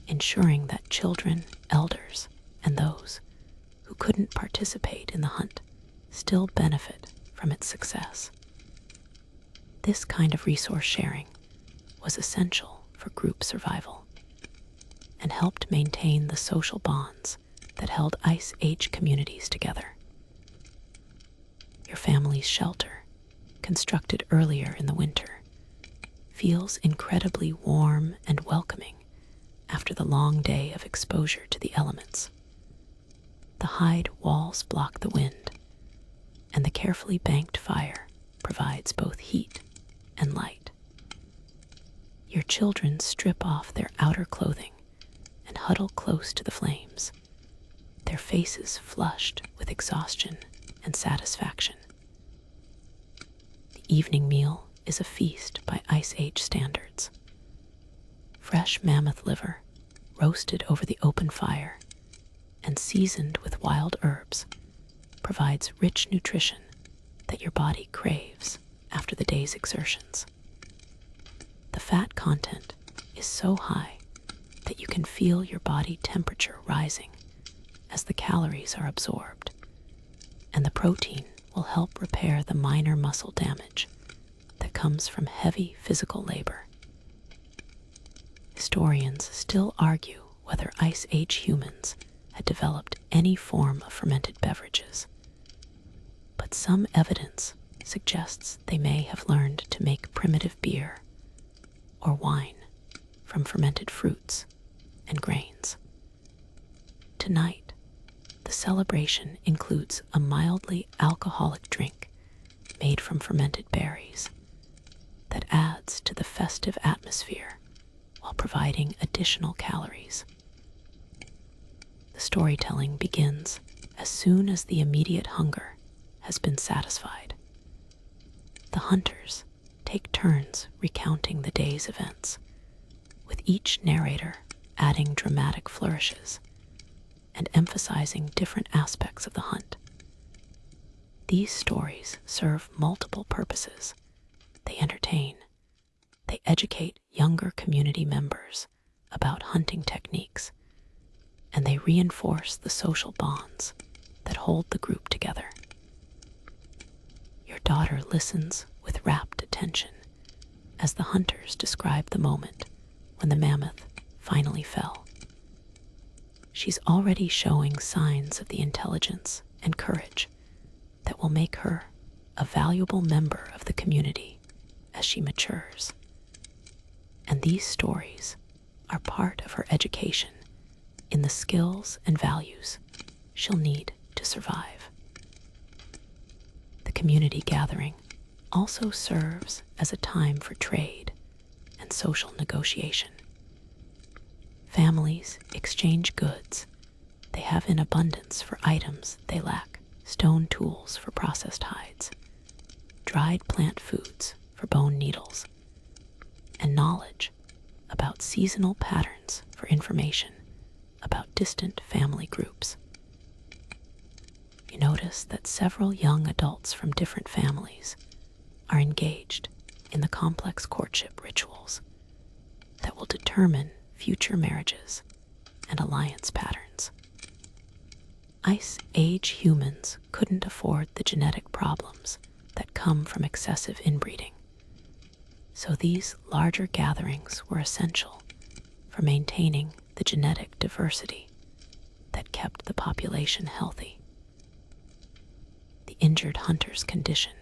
Speaker 1: ensuring that children, elders, and those who couldn't participate in the hunt still benefit from its success. This kind of resource sharing was essential for group survival and helped maintain the social bonds that held Ice Age communities together. Your family's shelter, constructed earlier in the winter, feels incredibly warm and welcoming after the long day of exposure to the elements. The hide walls block the wind, and the carefully banked fire provides both heat and light. Your children strip off their outer clothing and huddle close to the flames, their faces flushed with exhaustion and satisfaction. The evening meal is a feast by Ice Age standards. Fresh mammoth liver, roasted over the open fire and seasoned with wild herbs, provides rich nutrition that your body craves after the day's exertions. The fat content is so high that you can feel your body temperature rising as the calories are absorbed, and the protein will help repair the minor muscle damage that comes from heavy physical labor. Historians still argue whether Ice Age humans had developed any form of fermented beverages, but some evidence suggests they may have learned to make primitive beer or wine from fermented fruits and grains. Tonight, the celebration includes a mildly alcoholic drink made from fermented berries that adds to the festive atmosphere while providing additional calories. The storytelling begins as soon as the immediate hunger has been satisfied. The hunters take turns recounting the day's events, with each narrator adding dramatic flourishes and emphasizing different aspects of the hunt. These stories serve multiple purposes. They entertain, they educate younger community members about hunting techniques, and they reinforce the social bonds that hold the group together. Your daughter listens with rapt attention as the hunters describe the moment when the mammoth finally fell. She's already showing signs of the intelligence and courage that will make her a valuable member of the community as she matures. And these stories are part of her education in the skills and values she'll need to survive. The community gathering also serves as a time for trade and social negotiation. Families exchange goods they have in abundance for items they lack: stone tools for processed hides, dried plant foods for bone needles, and knowledge about seasonal patterns for information about distant family groups. You notice that several young adults from different families are engaged in the complex courtship rituals that will determine future marriages and alliance patterns. Ice Age humans couldn't afford the genetic problems that come from excessive inbreeding, so these larger gatherings were essential for maintaining the genetic diversity that kept the population healthy. The injured hunter's condition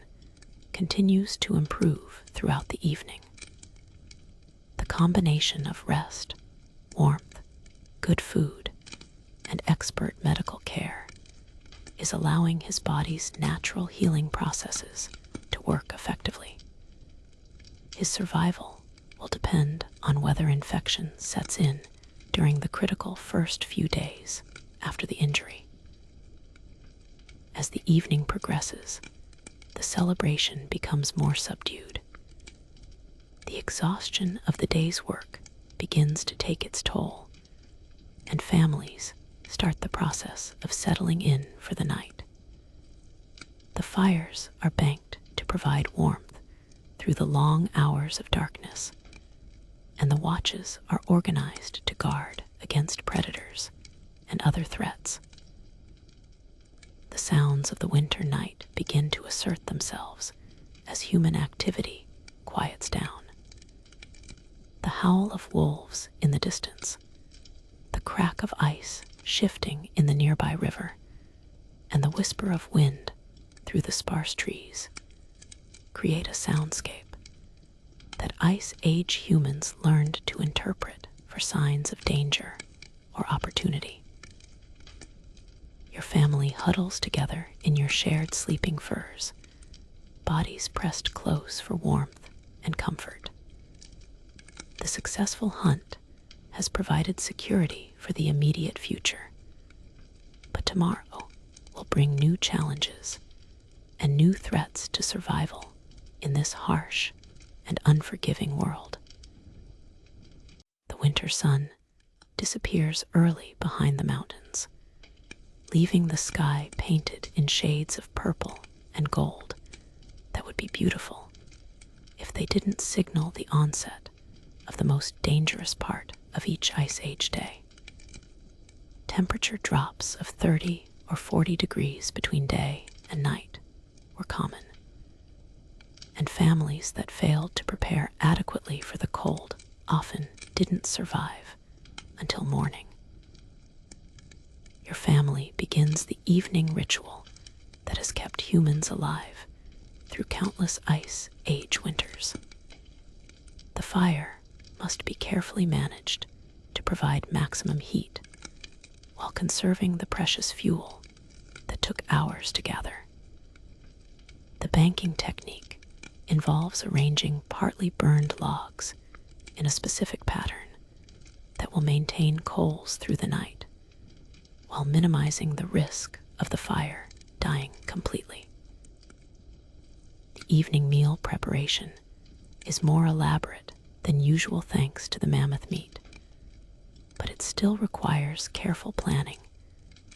Speaker 1: continues to improve throughout the evening. The combination of rest, warmth, good food, and expert medical care is allowing his body's natural healing processes to work effectively. His survival will depend on whether infection sets in during the critical first few days after the injury. As the evening progresses, the celebration becomes more subdued. The exhaustion of the day's work begins to take its toll, and families start the process of settling in for the night. The fires are banked to provide warmth through the long hours of darkness, and the watches are organized to guard against predators and other threats. the sounds of the winter night begin to assert themselves as human activity quiets down. The howl of wolves in the distance, the crack of ice shifting in the nearby river, and the whisper of wind through the sparse trees create a soundscape that Ice Age humans learned to interpret for signs of danger or opportunity. Your family huddles together in your shared sleeping furs, bodies pressed close for warmth and comfort. The successful hunt has provided security for the immediate future, but tomorrow will bring new challenges and new threats to survival in this harsh and unforgiving world. The winter sun disappears early behind the mountains, leaving the sky painted in shades of purple and gold that would be beautiful if they didn't signal the onset of the most dangerous part of each Ice Age day. Temperature drops of 30 or 40 degrees between day and night were common, and families that failed to prepare adequately for the cold often didn't survive until morning. Your family begins the evening ritual that has kept humans alive through countless Ice Age winters. The fire must be carefully managed to provide maximum heat while conserving the precious fuel that took hours to gather. The banking technique involves arranging partly burned logs in a specific pattern that will maintain coals through the night while minimizing the risk of the fire dying completely. The evening meal preparation is more elaborate than usual thanks to the mammoth meat, but it still requires careful planning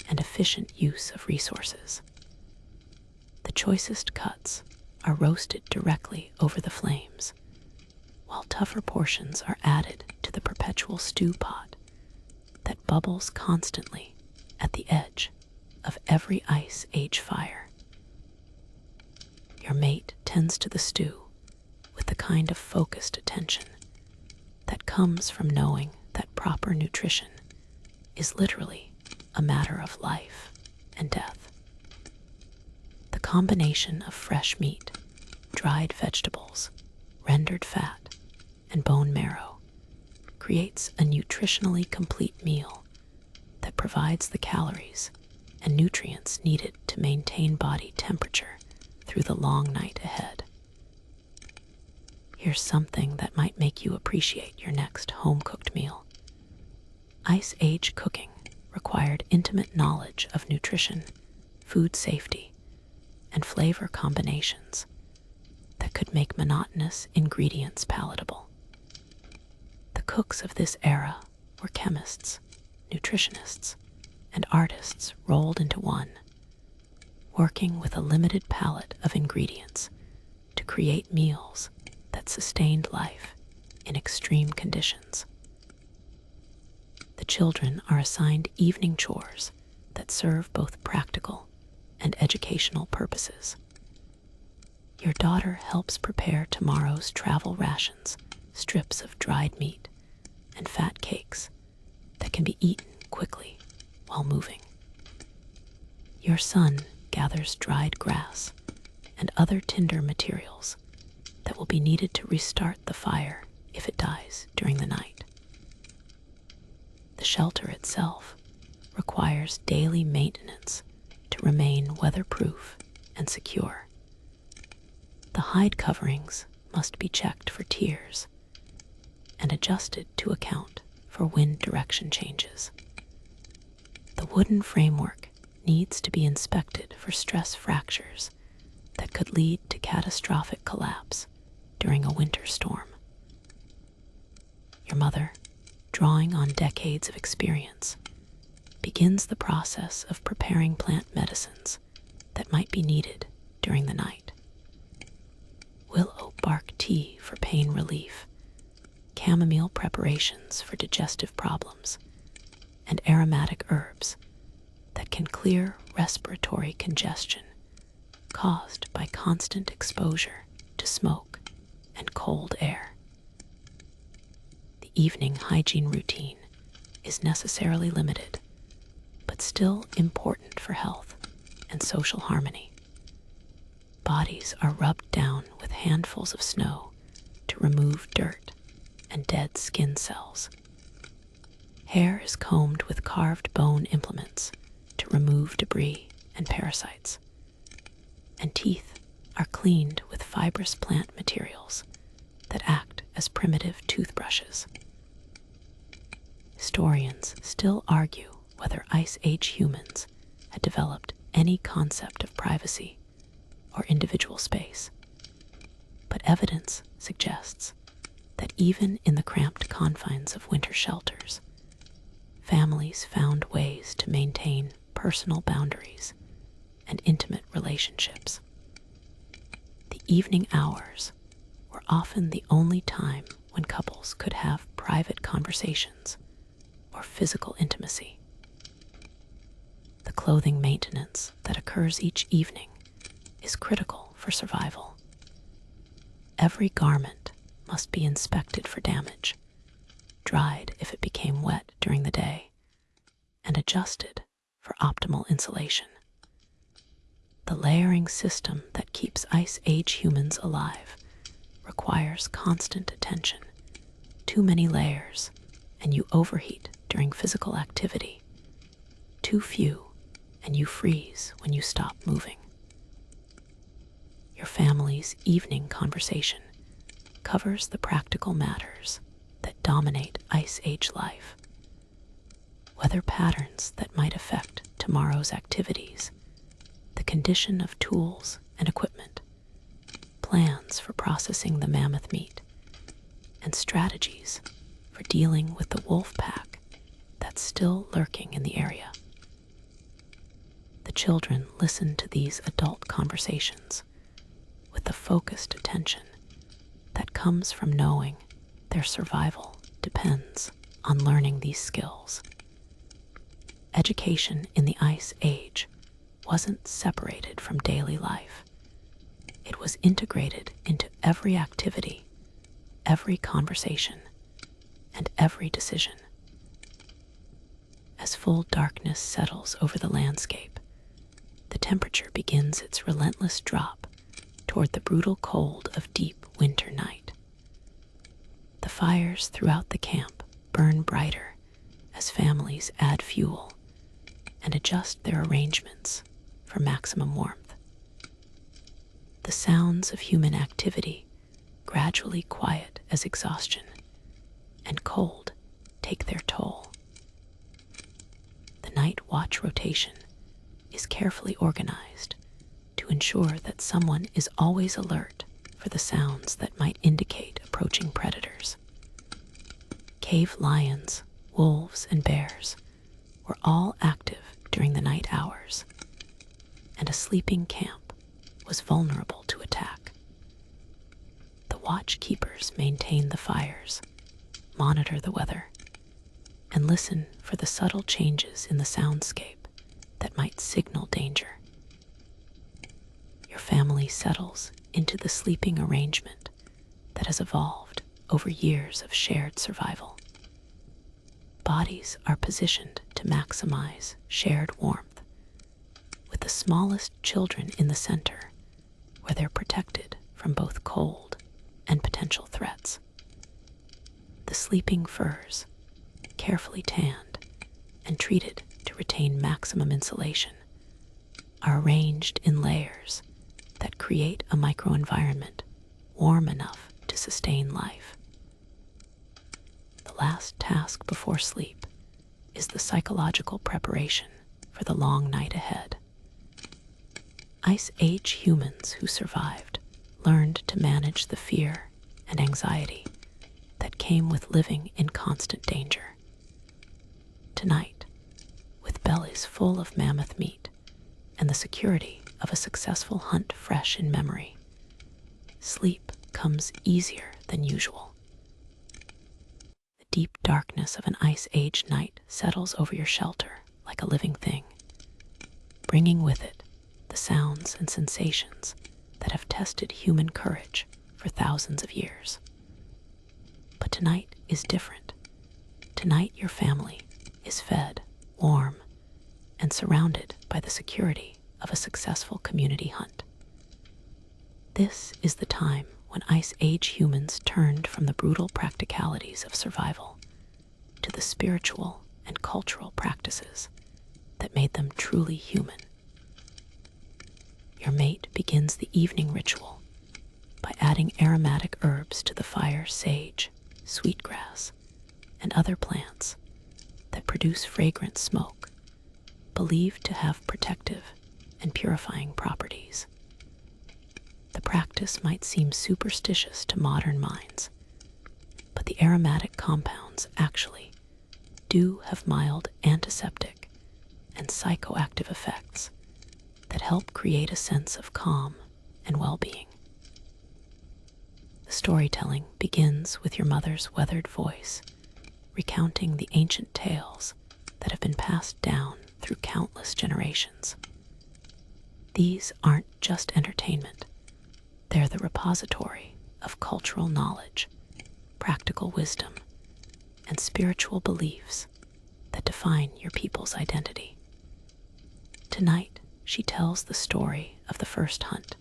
Speaker 1: and efficient use of resources. The choicest cuts are roasted directly over the flames, while tougher portions are added to the perpetual stew pot that bubbles constantly at the edge of every Ice Age fire. Your mate tends to the stew with the kind of focused attention that comes from knowing that proper nutrition is literally a matter of life and death. The combination of fresh meat, dried vegetables, rendered fat, and bone marrow creates a nutritionally complete meal that provides the calories and nutrients needed to maintain body temperature through the long night ahead. Here's something that might make you appreciate your next home-cooked meal. Ice Age cooking required intimate knowledge of nutrition, food safety, and flavor combinations that could make monotonous ingredients palatable. The cooks of this era were chemists, nutritionists, and artists rolled into one, working with a limited palette of ingredients to create meals that sustained life in extreme conditions. The children are assigned evening chores that serve both practical and educational purposes. Your daughter helps prepare tomorrow's travel rations, strips of dried meat, and fat cakes that can be eaten quickly while moving. Your son gathers dried grass and other tinder materials that will be needed to restart the fire if it dies during the night. The shelter itself requires daily maintenance to remain weatherproof and secure. The hide coverings must be checked for tears and adjusted to account for wind direction changes. The wooden framework needs to be inspected for stress fractures that could lead to catastrophic collapse during a winter storm. Your mother, drawing on decades of experience, begins the process of preparing plant medicines that might be needed during the night. Willow bark tea for pain relief, chamomile preparations for digestive problems, and aromatic herbs that can clear respiratory congestion caused by constant exposure to smoke and cold air. The evening hygiene routine is necessarily limited, but still important for health and social harmony. Bodies are rubbed down with handfuls of snow to remove dirt and dead skin cells. Hair is combed with carved bone implements to remove debris and parasites. And teeth are cleaned with fibrous plant materials that act as primitive toothbrushes. Historians still argue whether Ice Age humans had developed any concept of privacy or individual space, but evidence suggests that even in the cramped confines of winter shelters, families found ways to maintain personal boundaries and intimate relationships. The evening hours were often the only time when couples could have private conversations or physical intimacy. The clothing maintenance that occurs each evening is critical for survival. Every garment must be inspected for damage, dried if it became wet during the day, and adjusted for optimal insulation. The layering system that keeps Ice Age humans alive requires constant attention. Too many layers, and you overheat during physical activity. Too few, and you freeze when you stop moving. Your family's evening conversation covers the practical matters that dominate Ice Age life. Weather patterns that might affect tomorrow's activities, the condition of tools and equipment, plans for processing the mammoth meat, and strategies for dealing with the wolf pack that's still lurking in the area. The children listen to these adult conversations with the focused attention that comes from knowing their survival depends on learning these skills. Education in the Ice Age wasn't separated from daily life. It was integrated into every activity, every conversation, and every decision. As full darkness settles over the landscape, the temperature begins its relentless drop toward the brutal cold of deep winter night. The fires throughout the camp burn brighter as families add fuel and adjust their arrangements for maximum warmth. The sounds of human activity gradually quiet as exhaustion and cold take their toll. The night watch rotation is carefully organized to ensure that someone is always alert for the sounds that might indicate approaching predators. Cave lions, wolves, and bears were all active during the night hours, and a sleeping camp was vulnerable to attack. The watch keepers maintain the fires, monitor the weather, and listen for the subtle changes in the soundscape that might signal danger. Your family settles into the sleeping arrangement that has evolved over years of shared survival. Bodies are positioned to maximize shared warmth, with the smallest children in the center, where they're protected from both cold and potential threats. The sleeping furs, carefully tanned and treated to retain maximum insulation, are arranged in layers that create a microenvironment warm enough to sustain life. The last task before sleep is the psychological preparation for the long night ahead. Ice Age humans who survived learned to manage the fear and anxiety that came with living in constant danger. Tonight, with bellies full of mammoth meat and the security of a successful hunt fresh in memory, sleep comes easier than usual. The deep darkness of an Ice Age night settles over your shelter like a living thing, bringing with it the sounds and sensations that have tested human courage for thousands of years. But tonight is different. Tonight your family is fed, warm, and surrounded by the security of a successful community hunt. This is the time when Ice Age humans turned from the brutal practicalities of survival to the spiritual and cultural practices that made them truly human. Your mate begins the evening ritual by adding aromatic herbs to the fire: sage, sweetgrass, and other plants that produce fragrant smoke, believed to have protective and purifying properties. The practice might seem superstitious to modern minds, but the aromatic compounds actually do have mild antiseptic and psychoactive effects that help create a sense of calm and well-being. The storytelling begins with your mother's weathered voice, recounting the ancient tales that have been passed down through countless generations. These aren't just entertainment. They're the repository of cultural knowledge, practical wisdom, and spiritual beliefs that define your people's identity. Tonight, she tells the story of the first hunt,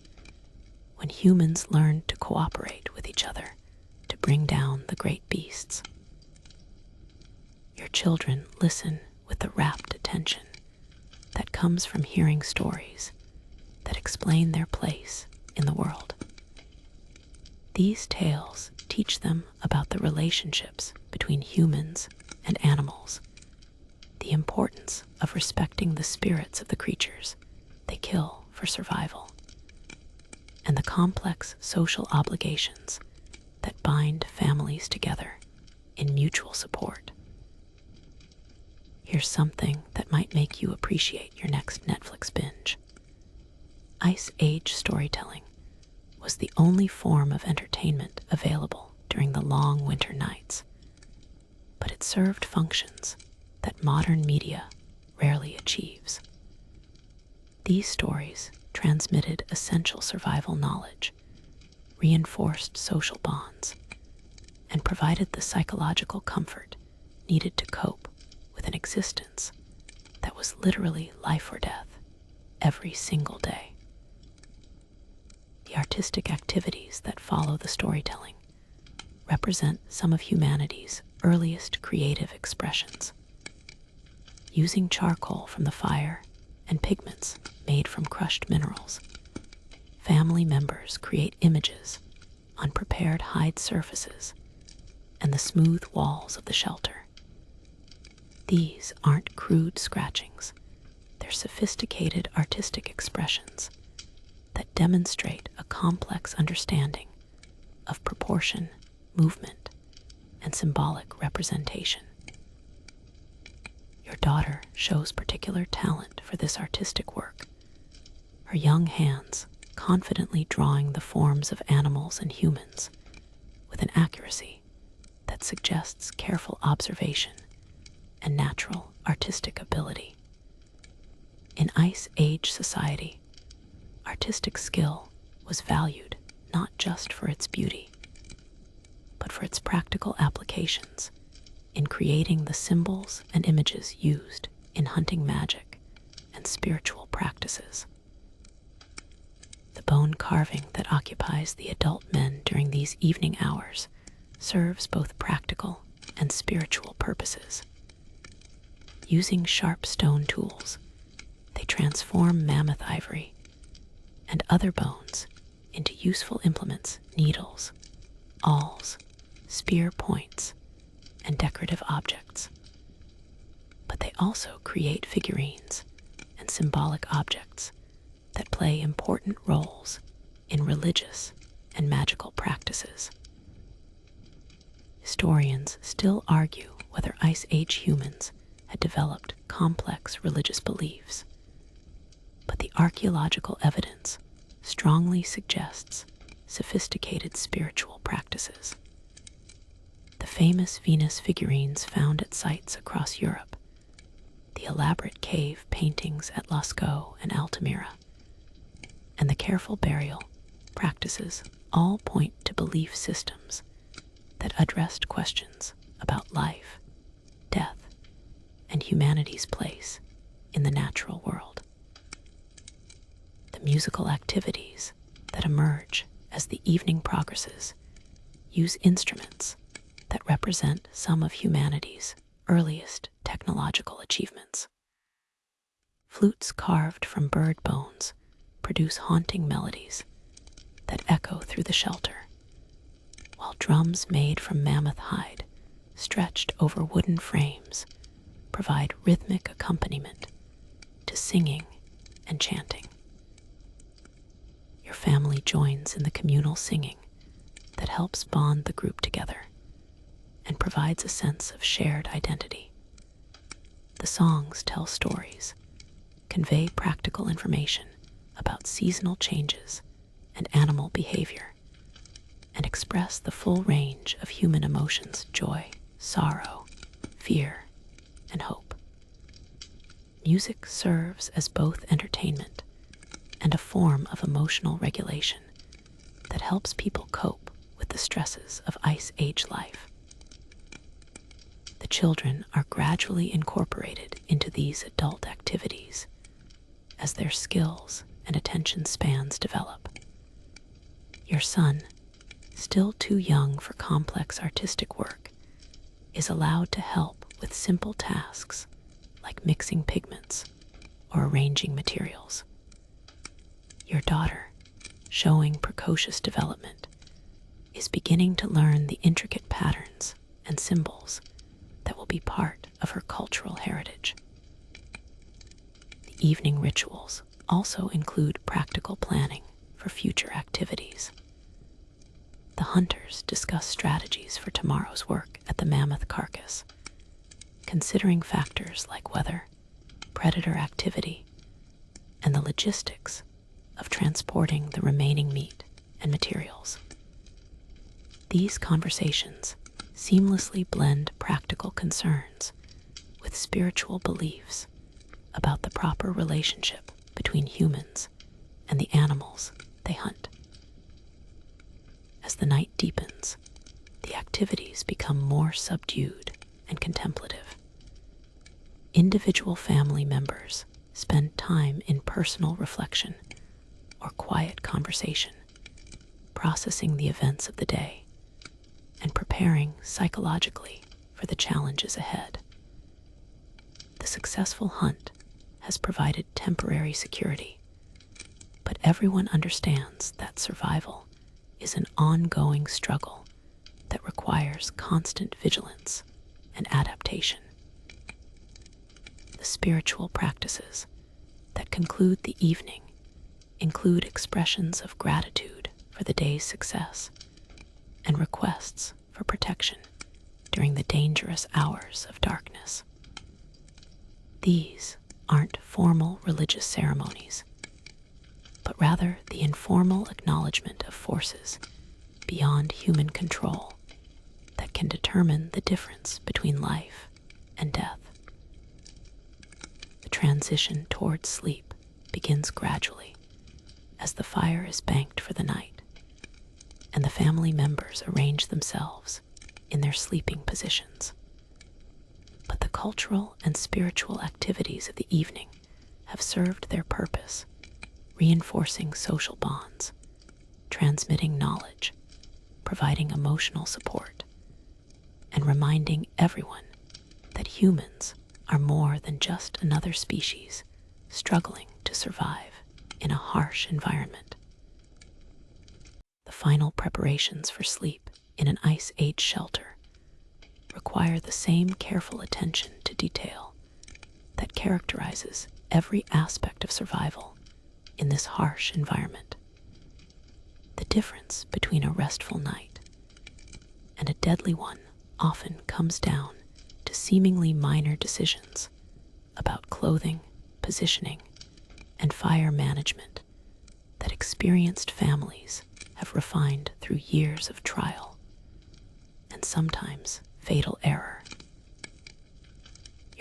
Speaker 1: when humans learned to cooperate with each other to bring down the great beasts. Your children listen with the rapt attention that comes from hearing stories that explain their place in the world. These tales teach them about the relationships between humans and animals, the importance of respecting the spirits of the creatures they kill for survival, and the complex social obligations that bind families together in mutual support. Here's something that might make you appreciate your next Netflix binge. Ice Age storytelling was the only form of entertainment available during the long winter nights, but it served functions that modern media rarely achieves. These stories transmitted essential survival knowledge, reinforced social bonds, and provided the psychological comfort needed to cope with an existence that was literally life or death every single day. The artistic activities that follow the storytelling represent some of humanity's earliest creative expressions. Using charcoal from the fire and pigments made from crushed minerals, family members create images on prepared hide surfaces and the smooth walls of the shelter. These aren't crude scratchings, they're sophisticated artistic expressions that demonstrate a complex understanding of proportion, movement, and symbolic representation. Your daughter shows particular talent for this artistic work, her young hands confidently drawing the forms of animals and humans with an accuracy that suggests careful observation and natural artistic ability. In Ice Age society, artistic skill was valued not just for its beauty, but for its practical applications in creating the symbols and images used in hunting magic and spiritual practices. The bone carving that occupies the adult men during these evening hours serves both practical and spiritual purposes. Using sharp stone tools, they transform mammoth ivory and other bones into useful implements: needles, awls, spear points, and decorative objects. But they also create figurines and symbolic objects that play important roles in religious and magical practices. Historians still argue whether Ice Age humans had developed complex religious beliefs, but the archaeological evidence strongly suggests sophisticated spiritual practices. The famous Venus figurines found at sites across Europe the elaborate cave paintings at Lascaux and Altamira, and the careful burial practices all point to belief systems that addressed questions about life, death, and humanity's place in the natural world. The musical activities that emerge as the evening progresses use instruments that represent some of humanity's earliest technological achievements. Flutes carved from bird bones produce haunting melodies that echo through the shelter, while drums made from mammoth hide, stretched over wooden frames, provide rhythmic accompaniment to singing and chanting. Your family joins in the communal singing that helps bond the group together and provides a sense of shared identity. The songs tell stories, convey practical information about seasonal changes and animal behavior, and express the full range of human emotions: joy, sorrow, fear, and hope. Music serves as both entertainment and a form of emotional regulation that helps people cope with the stresses of Ice Age life. The children are gradually incorporated into these adult activities as their skills and attention spans develop. Your son, still too young for complex artistic work, is allowed to help with simple tasks like mixing pigments or arranging materials. Your daughter, showing precocious development, is beginning to learn the intricate patterns and symbols that will be part of her cultural heritage. The evening rituals also include practical planning for future activities. The hunters discuss strategies for tomorrow's work at the mammoth carcass, considering factors like weather, predator activity, and the logistics of transporting the remaining meat and materials. These conversations seamlessly blend practical concerns with spiritual beliefs about the proper relationship between humans and the animals they hunt. As the night deepens, the activities become more subdued and contemplative. Individual family members spend time in personal reflection or quiet conversation, processing the events of the day and preparing psychologically for the challenges ahead. The successful hunt has provided temporary security, but everyone understands that survival is an ongoing struggle that requires constant vigilance and adaptation. The spiritual practices that conclude the evening include expressions of gratitude for the day's success and requests for protection during the dangerous hours of darkness. These aren't formal religious ceremonies, but rather the informal acknowledgement of forces beyond human control that can determine the difference between life and death. The transition towards sleep begins gradually as the fire is banked for the night and the family members arrange themselves in their sleeping positions. But the cultural and spiritual activities of the evening have served their purpose, reinforcing social bonds, transmitting knowledge, providing emotional support, and reminding everyone that humans are more than just another species struggling to survive in a harsh environment. The final preparations for sleep in an Ice Age shelter require the same careful attention to detail that characterizes every aspect of survival in this harsh environment. The difference between a restful night and a deadly one often comes down to seemingly minor decisions about clothing, positioning, and fire management that experienced families have refined through years of trial and sometimes fatal error.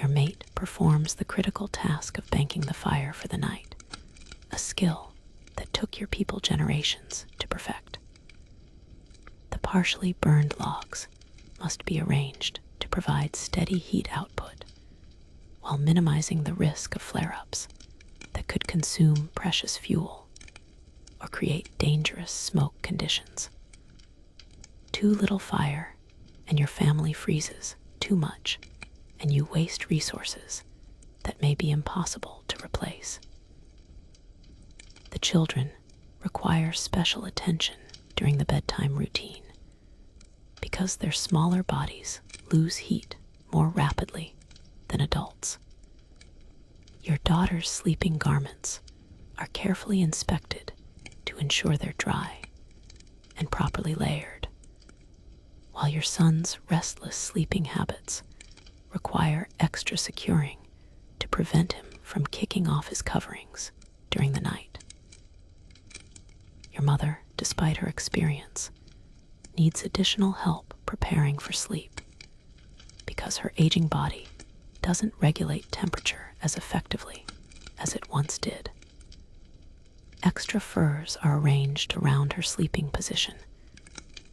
Speaker 1: Your mate performs the critical task of banking the fire for the night, a skill that took your people generations to perfect. The partially burned logs must be arranged to provide steady heat output while minimizing the risk of flare-ups that could consume precious fuel or create dangerous smoke conditions. Too little fire and your family freezes too much, and you waste resources that may be impossible to replace. The children require special attention during the bedtime routine because their smaller bodies lose heat more rapidly than adults. Your daughter's sleeping garments are carefully inspected to ensure they're dry and properly layered, while your son's restless sleeping habits require extra securing to prevent him from kicking off his coverings during the night. Your mother, despite her experience, needs additional help preparing for sleep because her aging body doesn't regulate temperature as effectively as it once did. Extra furs are arranged around her sleeping position,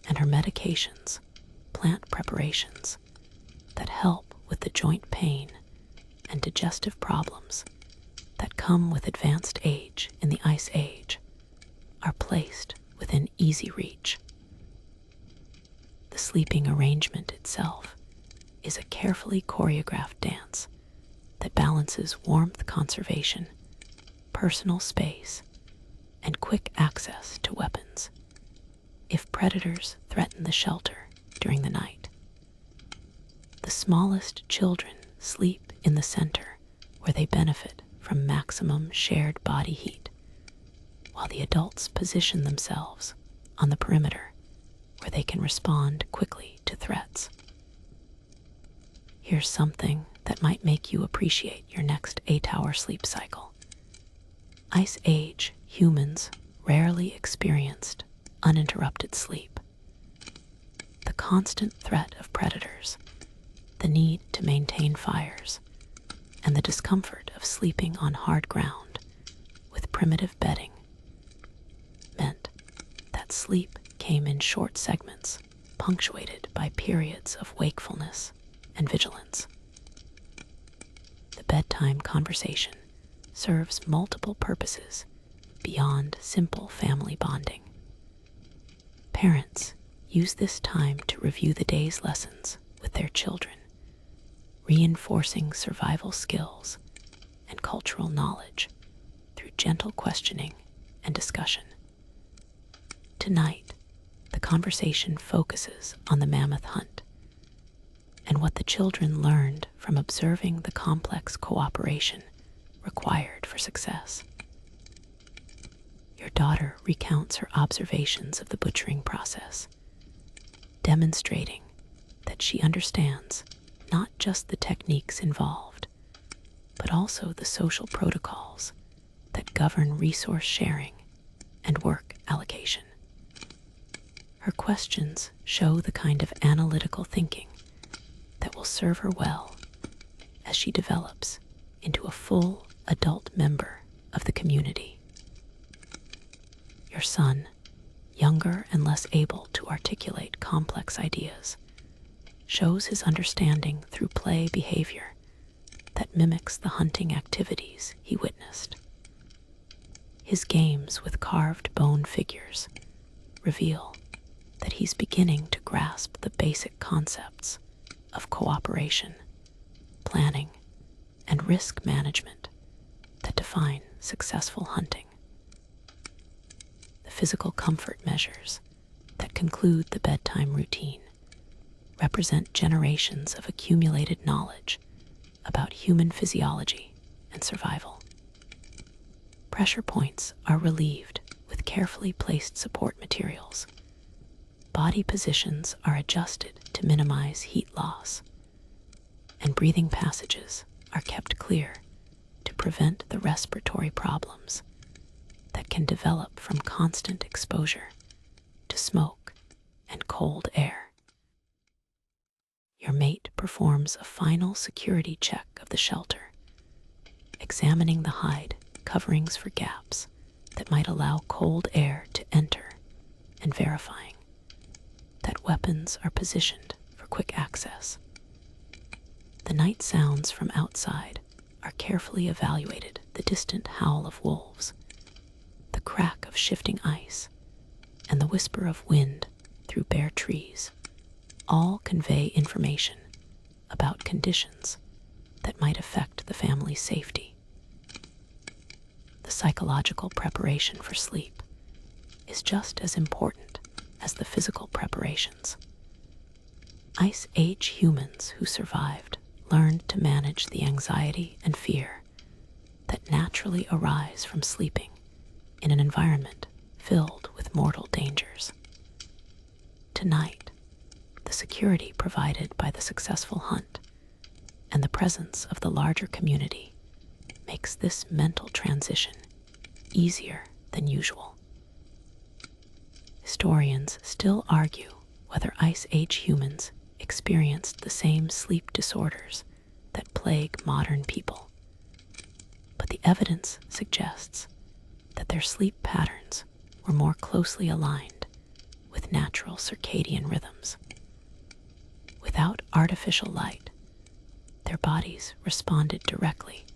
Speaker 1: and her medications, plant preparations that help with the joint pain and digestive problems that come with advanced age in the Ice Age, are placed within easy reach. The sleeping arrangement itself is a carefully choreographed dance that balances warmth conservation, personal space, and quick access to weapons if predators threaten the shelter during the night. The smallest children sleep in the center where they benefit from maximum shared body heat, while the adults position themselves on the perimeter where they can respond quickly to threats. Here's something that might make you appreciate your next 8-hour sleep cycle. Ice Age humans rarely experienced uninterrupted sleep. The constant threat of predators, the need to maintain fires, and the discomfort of sleeping on hard ground with primitive bedding meant that sleep came in short segments, punctuated by periods of wakefulness and vigilance. The bedtime conversation serves multiple purposes beyond simple family bonding. Parents use this time to review the day's lessons with their children, reinforcing survival skills and cultural knowledge through gentle questioning and discussion. Tonight, the conversation focuses on the mammoth hunt and what the children learned from observing the complex cooperation required for success. Your daughter recounts her observations of the butchering process, demonstrating that she understands not just the techniques involved, but also the social protocols that govern resource sharing and work allocation. Her questions show the kind of analytical thinking that will serve her well as she develops into a full adult member of the community. Your son, younger and less able to articulate complex ideas, shows his understanding through play behavior that mimics the hunting activities he witnessed. His games with carved bone figures reveal that he's beginning to grasp the basic concepts of cooperation, planning, and risk management that define successful hunting. The physical comfort measures that conclude the bedtime routine represent generations of accumulated knowledge about human physiology and survival. Pressure points are relieved with carefully placed support materials. Body positions are adjusted to minimize heat loss, and breathing passages are kept clear to prevent the respiratory problems that can develop from constant exposure to smoke and cold air. your mate performs a final security check of the shelter, examining the hide coverings for gaps that might allow cold air to enter and verifying that weapons are positioned for quick access. The night sounds from outside are carefully evaluated: the distant howl of wolves, the crack of shifting ice, and the whisper of wind through bare trees all convey information about conditions that might affect the family's safety. The psychological preparation for sleep is just as important as the physical preparations. Ice Age humans who survived learned to manage the anxiety and fear that naturally arise from sleeping in an environment filled with mortal dangers. Tonight, the security provided by the successful hunt and the presence of the larger community makes this mental transition easier than usual. Historians still argue whether Ice Age humans experienced the same sleep disorders that plague modern people, but the evidence suggests that their sleep patterns were more closely aligned with natural circadian rhythms. Without artificial light, their bodies responded directly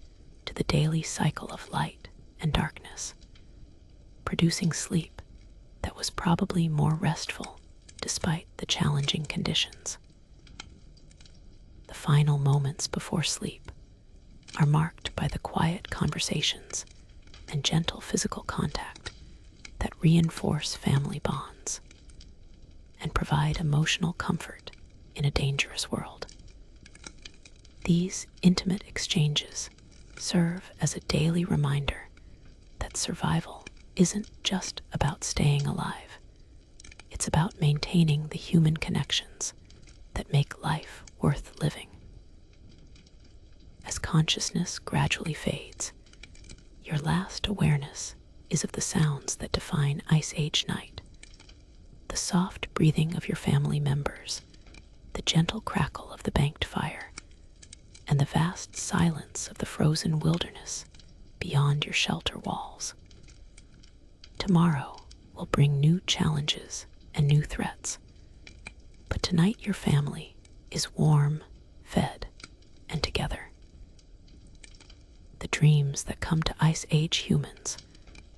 Speaker 1: to the daily cycle of light and darkness, producing sleep that was probably more restful despite the challenging conditions. The final moments before sleep are marked by the quiet conversations and gentle physical contact that reinforce family bonds and provide emotional comfort in a dangerous world. These intimate exchanges serve as a daily reminder that survival isn't just about staying alive. It's about maintaining the human connections that make life worth living. As consciousness gradually fades, your last awareness is of the sounds that define Ice Age night: the soft breathing of your family members, the gentle crackle of the banked fire, and the vast silence of the frozen wilderness beyond your shelter walls. Tomorrow will bring new challenges and new threats, but tonight your family is warm, fed, and together. The dreams that come to Ice Age humans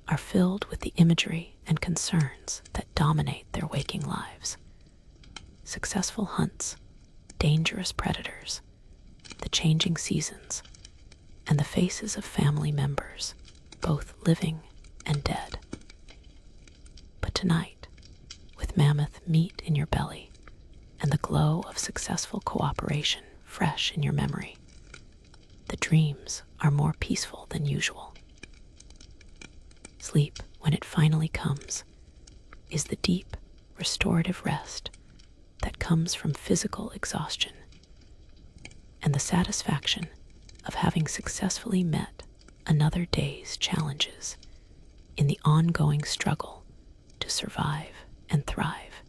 Speaker 1: are filled with the imagery and concerns that dominate their waking lives. Successful hunts, dangerous predators, the changing seasons, and the faces of family members, both living and dead. But tonight, with mammoth meat in your belly and the glow of successful cooperation fresh in your memory, the dreams are more peaceful than usual. Sleep, when it finally comes, is the deep, restorative rest that comes from physical exhaustion and the satisfaction of having successfully met another day's challenges in the ongoing struggle to survive and thrive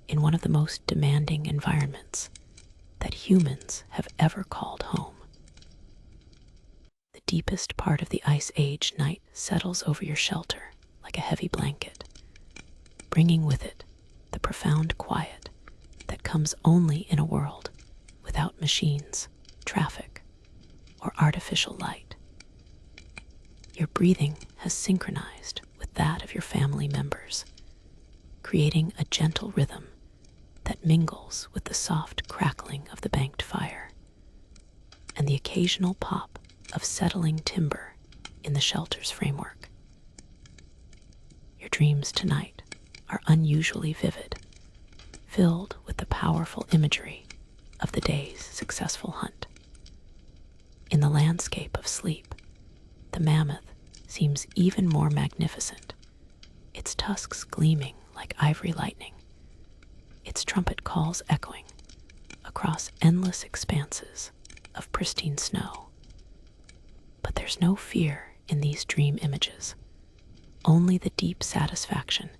Speaker 1: in one of the most demanding environments that humans have ever called home. The deepest part of the Ice Age night settles over your shelter like a heavy blanket, bringing with it the profound quiet that comes only in a world without machines, traffic, or artificial light. Your breathing has synchronized with that of your family members, creating a gentle rhythm that mingles with the soft crackling of the banked fire and the occasional pop of settling timber in the shelter's framework. Your dreams tonight are unusually vivid, filled with the powerful imagery of the day's successful hunt. In the landscape of sleep, the mammoth seems even more magnificent, its tusks gleaming like ivory lightning, its trumpet calls echoing across endless expanses of pristine snow. But there's no fear in these dream images, only the deep satisfaction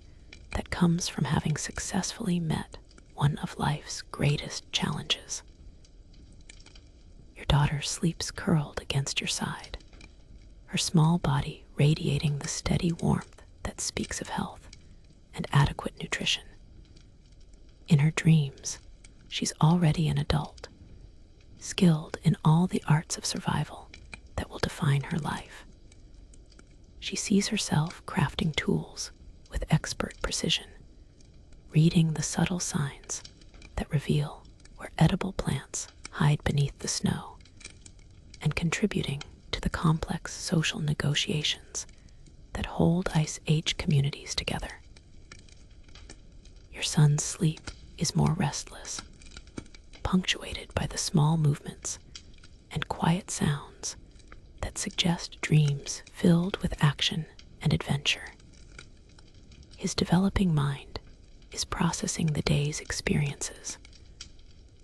Speaker 1: that comes from having successfully met one of life's greatest challenges. Your daughter sleeps curled against your side, her small body radiating the steady warmth that speaks of health and adequate nutrition. In her dreams, she's already an adult, skilled in all the arts of survival that will define her life. She sees herself crafting tools with expert precision, reading the subtle signs that reveal where edible plants hide beneath the snow, and contributing to the complex social negotiations that hold Ice Age communities together. Your son's sleep is more restless, punctuated by the small movements and quiet sounds that suggest dreams filled with action and adventure. His developing mind is processing the day's experiences,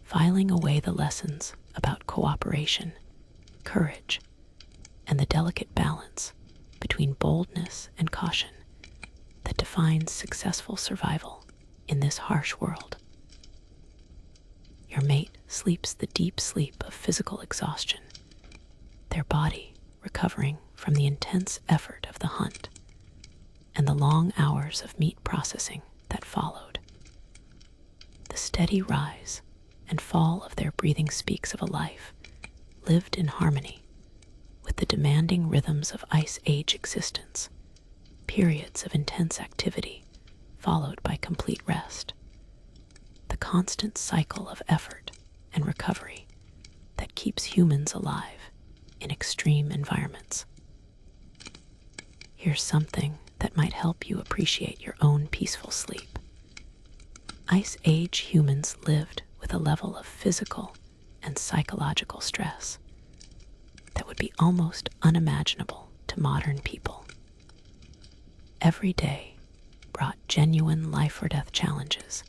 Speaker 1: filing away the lessons about cooperation, courage, and the delicate balance between boldness and caution that defines successful survival in this harsh world. Your mate sleeps the deep sleep of physical exhaustion, their body recovering from the intense effort of the hunt and the long hours of meat processing that followed. The steady rise and fall of their breathing speaks of a life lived in harmony with the demanding rhythms of Ice Age existence, periods of intense activity followed by complete rest, the constant cycle of effort and recovery that keeps humans alive in extreme environments. Here's something that might help you appreciate your own peaceful sleep. Ice Age humans lived with a level of physical and psychological stress that would be almost unimaginable to modern people. Every day brought genuine life or death challenges,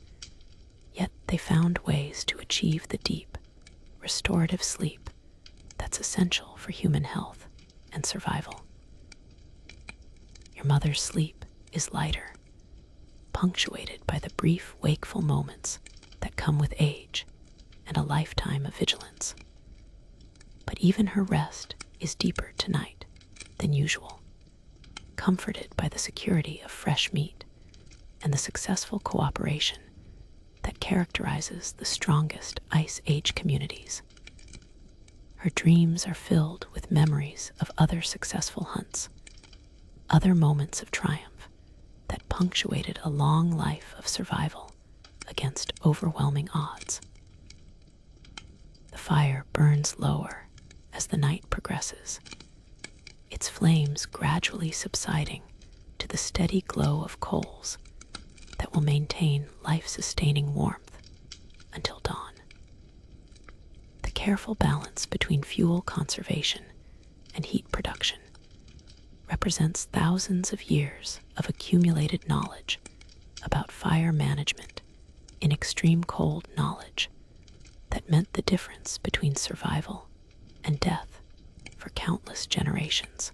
Speaker 1: yet they found ways to achieve the deep, restorative sleep that's essential for human health and survival. Your mother's sleep is lighter, punctuated by the brief wakeful moments that come with age and a lifetime of vigilance. But even her rest is deeper tonight than usual, comforted by the security of fresh meat and the successful cooperation that characterizes the strongest Ice Age communities. Her dreams are filled with memories of other successful hunts, other moments of triumph that punctuated a long life of survival against overwhelming odds. The fire burns lower as the night progresses, its flames gradually subsiding to the steady glow of coals that will maintain life-sustaining warmth until dawn. The careful balance between fuel conservation and heat production represents thousands of years of accumulated knowledge about fire management in extreme cold knowledge that meant the difference between survival and death for countless generations.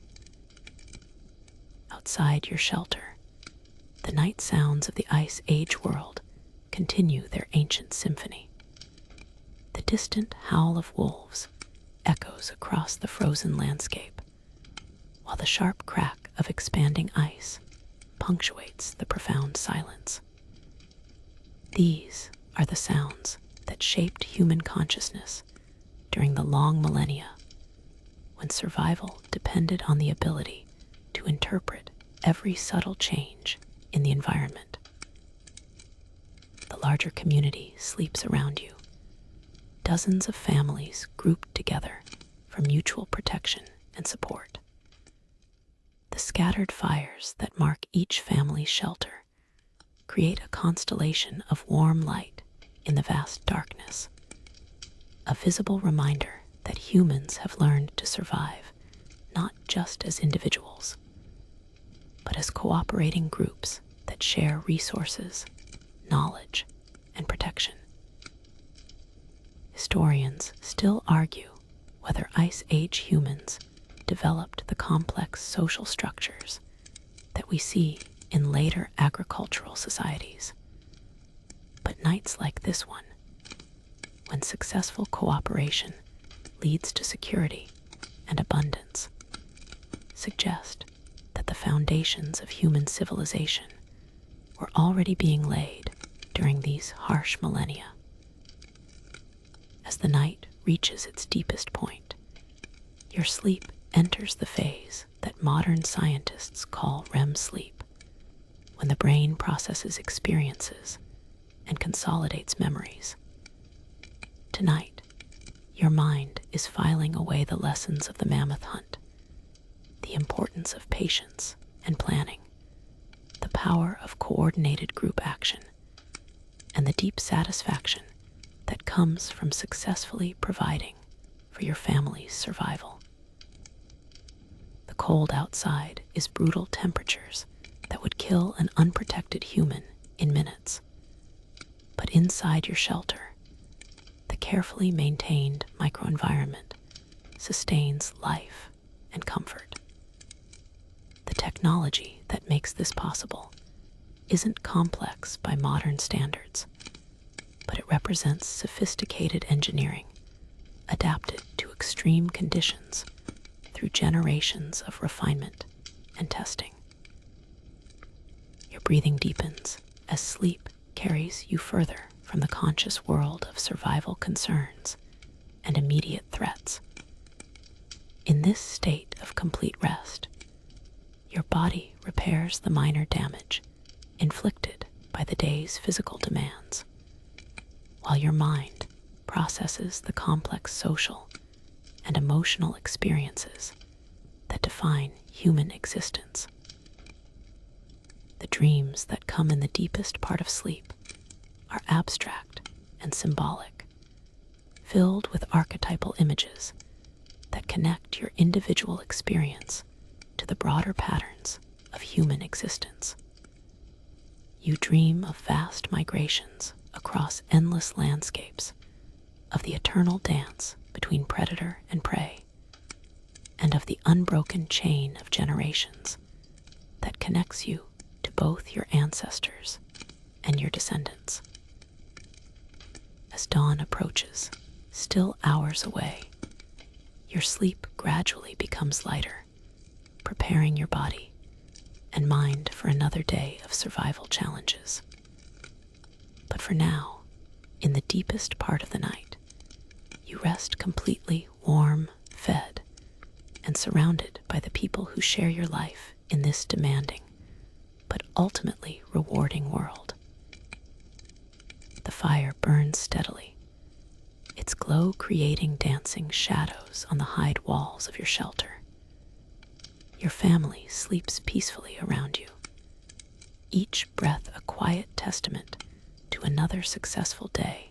Speaker 1: Outside your shelter, the night sounds of the Ice Age world continue their ancient symphony. The distant howl of wolves echoes across the frozen landscape, while the sharp crack of expanding ice punctuates the profound silence. These are the sounds that shaped human consciousness during the long millennia, when survival depended on the ability to interpret every subtle change in the environment. The larger community sleeps around you, dozens of families grouped together for mutual protection and support. The scattered fires that mark each family's shelter create a constellation of warm light in the vast darkness, a visible reminder that humans have learned to survive not just as individuals, but as cooperating groups that share resources, knowledge, and protection. Historians still argue whether Ice Age humans developed the complex social structures that we see in later agricultural societies. But nights like this one, when successful cooperation leads to security and abundance, suggest that the foundations of human civilization were already being laid during these harsh millennia. As the night reaches its deepest point, your sleep enters the phase that modern scientists call REM sleep, when the brain processes experiences and consolidates memories. Tonight, your mind is filing away the lessons of the mammoth hunt, the importance of patience and planning, the power of coordinated group action, and the deep satisfaction that comes from successfully providing for your family's survival. The cold outside is brutal temperatures that would kill an unprotected human in minutes. But inside your shelter, the carefully maintained microenvironment sustains life and comfort. The technology that makes this possible isn't complex by modern standards, but it represents sophisticated engineering adapted to extreme conditions through generations of refinement and testing. Your breathing deepens as sleep carries you further from the conscious world of survival concerns and immediate threats. In this state of complete rest, your body repairs the minor damage inflicted by the day's physical demands, while your mind processes the complex social and emotional experiences that define human existence. The dreams that come in the deepest part of sleep are abstract and symbolic, filled with archetypal images that connect your individual experience to the broader patterns of human existence. You dream of vast migrations across endless landscapes, of the eternal dance between predator and prey, and of the unbroken chain of generations that connects you to both your ancestors and your descendants. As dawn approaches, still hours away, your sleep gradually becomes lighter, preparing your body and mind for another day of survival challenges. But for now, in the deepest part of the night, you rest completely warm, fed, and surrounded by the people who share your life in this demanding but ultimately rewarding world. The fire burns steadily, its glow creating dancing shadows on the hide walls of your shelter. Your family sleeps peacefully around you, each breath a quiet testament to another successful day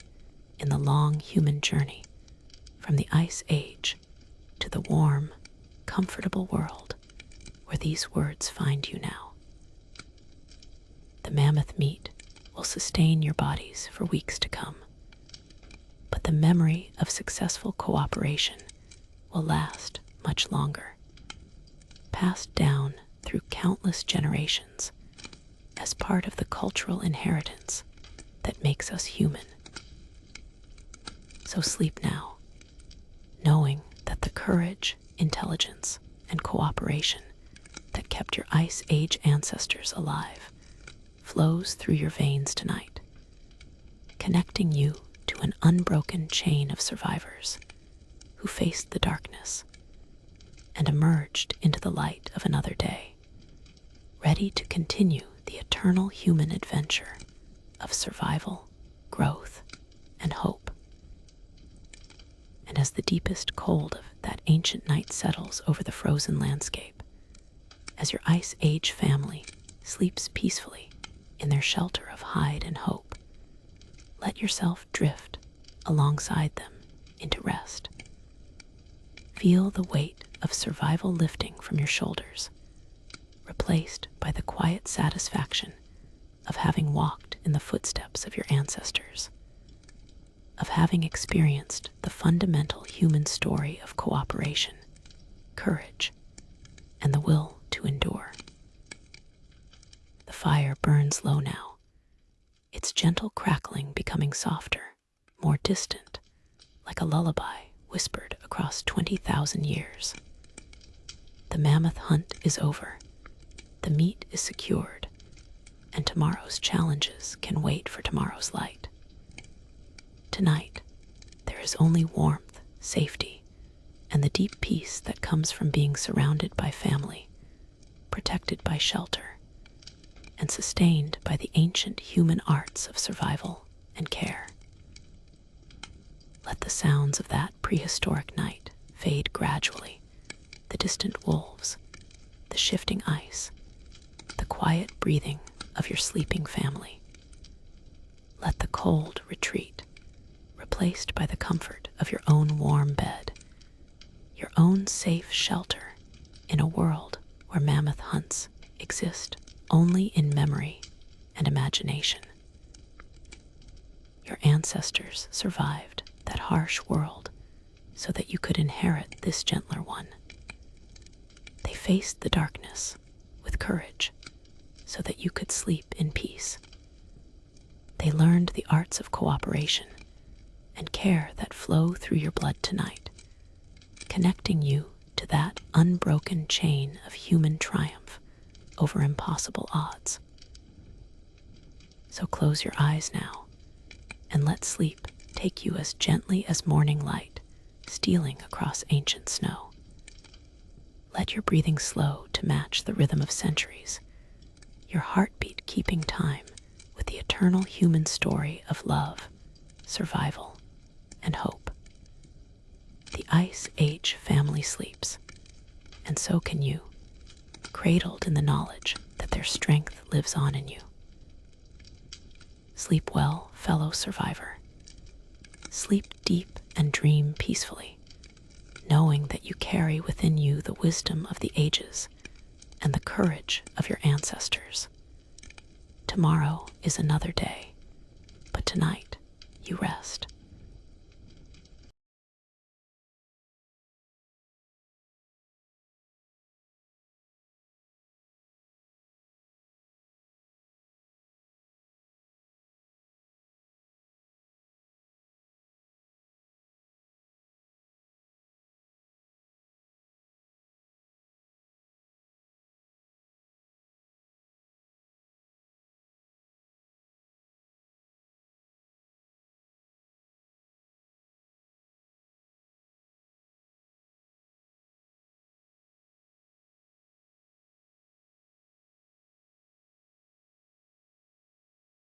Speaker 1: in the long human journey from the Ice Age to the warm, comfortable world where these words find you now. The mammoth meat will sustain your bodies for weeks to come, but the memory of successful cooperation will last much longer, passed down through countless generations as part of the cultural inheritance that makes us human. So sleep now, knowing that the courage, intelligence, and cooperation that kept your Ice Age ancestors alive flows through your veins tonight, connecting you to an unbroken chain of survivors who faced the darkness and emerged into the light of another day, ready to continue the eternal human adventure of survival, growth, and hope. And as the deepest cold of that ancient night settles over the frozen landscape, as your Ice Age family sleeps peacefully in their shelter of hide and hope, let yourself drift alongside them into rest. Feel the weight of survival lifting from your shoulders, replaced by the quiet satisfaction of having walked in the footsteps of your ancestors, of having experienced the fundamental human story of cooperation, courage, and the will to endure. The fire burns low now, its gentle crackling becoming softer, more distant, like a lullaby whispered across 20,000 years. The mammoth hunt is over, the meat is secured, and tomorrow's challenges can wait for tomorrow's light. Tonight, there is only warmth, safety, and the deep peace that comes from being surrounded by family, protected by shelter, and sustained by the ancient human arts of survival and care. Let the sounds of that prehistoric night fade gradually, the distant wolves, the shifting ice, the quiet breathing of your sleeping family. Let the cold retreat, replaced by the comfort of your own warm bed, your own safe shelter in a world where mammoth hunts exist only in memory and imagination. Your ancestors survived that harsh world so that you could inherit this gentler one. They faced the darkness with courage so that you could sleep in peace. They learned the arts of cooperation and care that flow through your blood tonight, connecting you to that unbroken chain of human triumph over impossible odds. So close your eyes now and let sleep take you as gently as morning light stealing across ancient snow. Let your breathing slow to match the rhythm of centuries, your heartbeat keeping time with the eternal human story of love, survival, and hope. The Ice Age family sleeps, and so can you, cradled in the knowledge that their strength lives on in you. Sleep well, fellow survivor. Sleep deep and dream peacefully, knowing that you carry within you the wisdom of the ages and the courage of your ancestors. Tomorrow is another day, but tonight you rest.